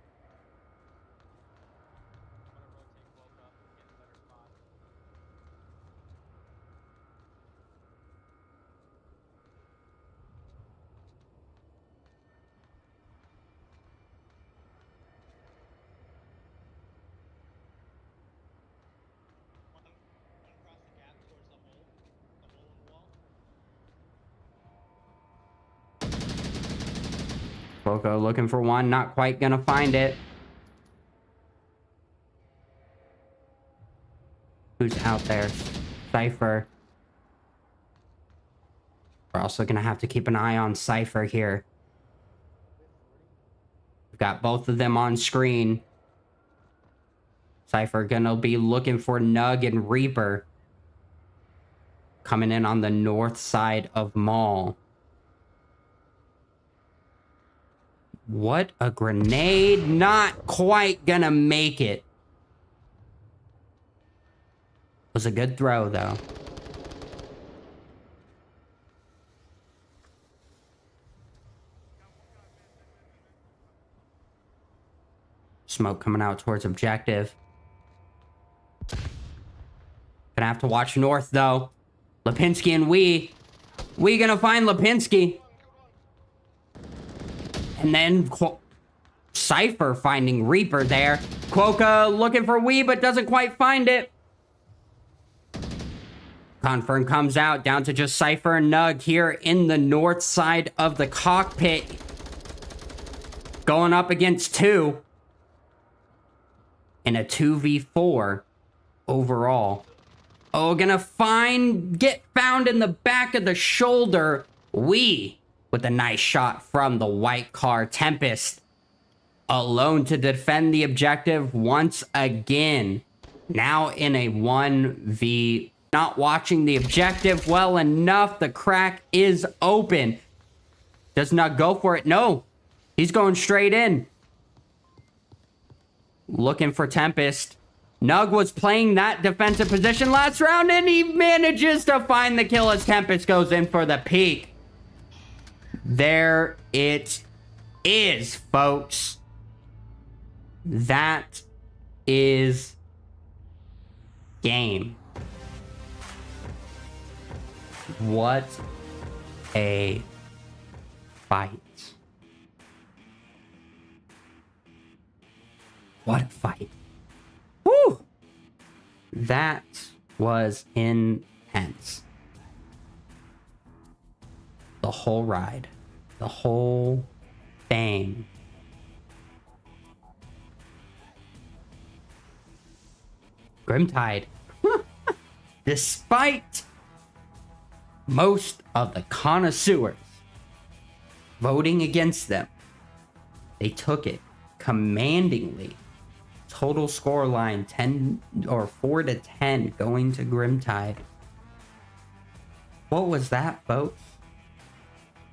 Coco looking for one, not quite gonna find it. Who's out there? Cypher. We're also gonna have to keep an eye on Cypher here. We've got both of them on screen. Cypher gonna be looking for Nug and Reaper. Coming in on the north side of Mall. What a grenade. Not quite gonna make it. Was a good throw, though. Smoke coming out towards objective. Gonna have to watch north, though. Lipinski and we gonna find Lipinski. And then Cypher finding Reaper there. Quokka looking for Wee, but doesn't quite find it. Confirm comes out, down to just Cypher and Nug here in the north side of the cockpit. Going up against 2. In a 2v4 overall. Oh, gonna get found in the back of the shoulder. Wee. With a nice shot from the white car. Tempest alone to defend the objective once again. Now in a 1v. Not watching the objective well enough. The crack is open. Does not go for it. No. He's going straight in. Looking for Tempest. Nug was playing that defensive position last round, and he manages to find the kill as Tempest goes in for the peek. There it is, folks. That is game. What a fight. What a fight. Woo! That was intense. The whole ride. The whole thing. Grimtide. Despite most of the connoisseurs voting against them, they took it commandingly. Total score line 10 or 4-10 going to Grimtide. What was that, folks?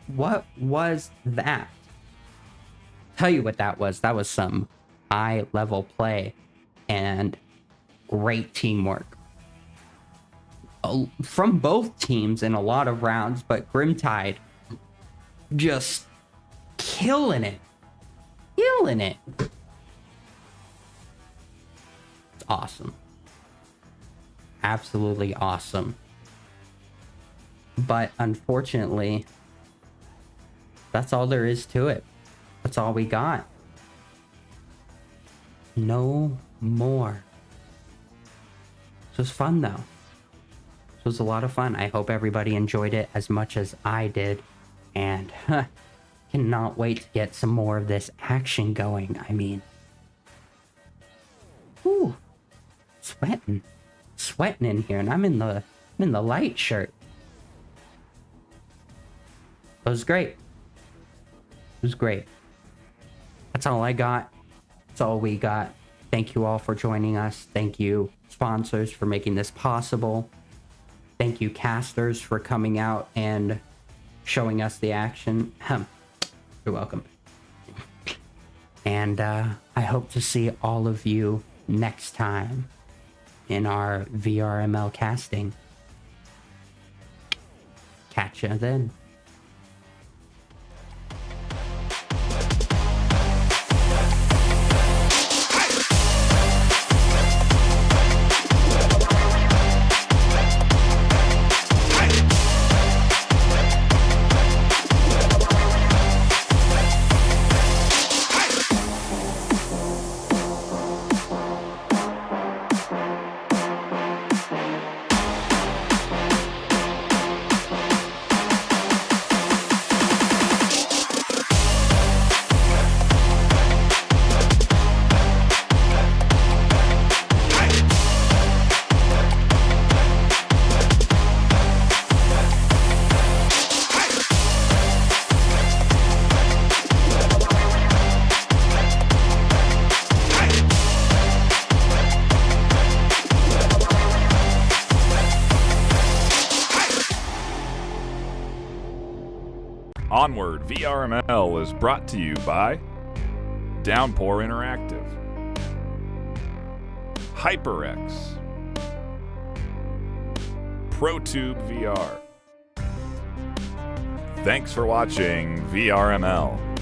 What was that? Tell you what that was. That was some high level play and great teamwork from both teams in a lot of rounds, but Grimtide just killing it. Killing it. It's awesome. Absolutely awesome. But unfortunately, that's all there is to it. That's all we got. No more. This was fun, though. This was a lot of fun. I hope everybody enjoyed it as much as I did. And cannot wait to get some more of this action going. I mean, whew, sweating in here, and I'm in the light shirt. It was great. It was great. That's all I got. That's all we got. Thank you all for joining us. Thank you, sponsors, for making this possible. Thank you, casters, for coming out and showing us the action. You're welcome. And I hope to see all of you next time in our VRML casting. Catch ya then. Onward VRML is brought to you by Downpour Interactive, HyperX, ProTube VR. Thanks for watching VRML.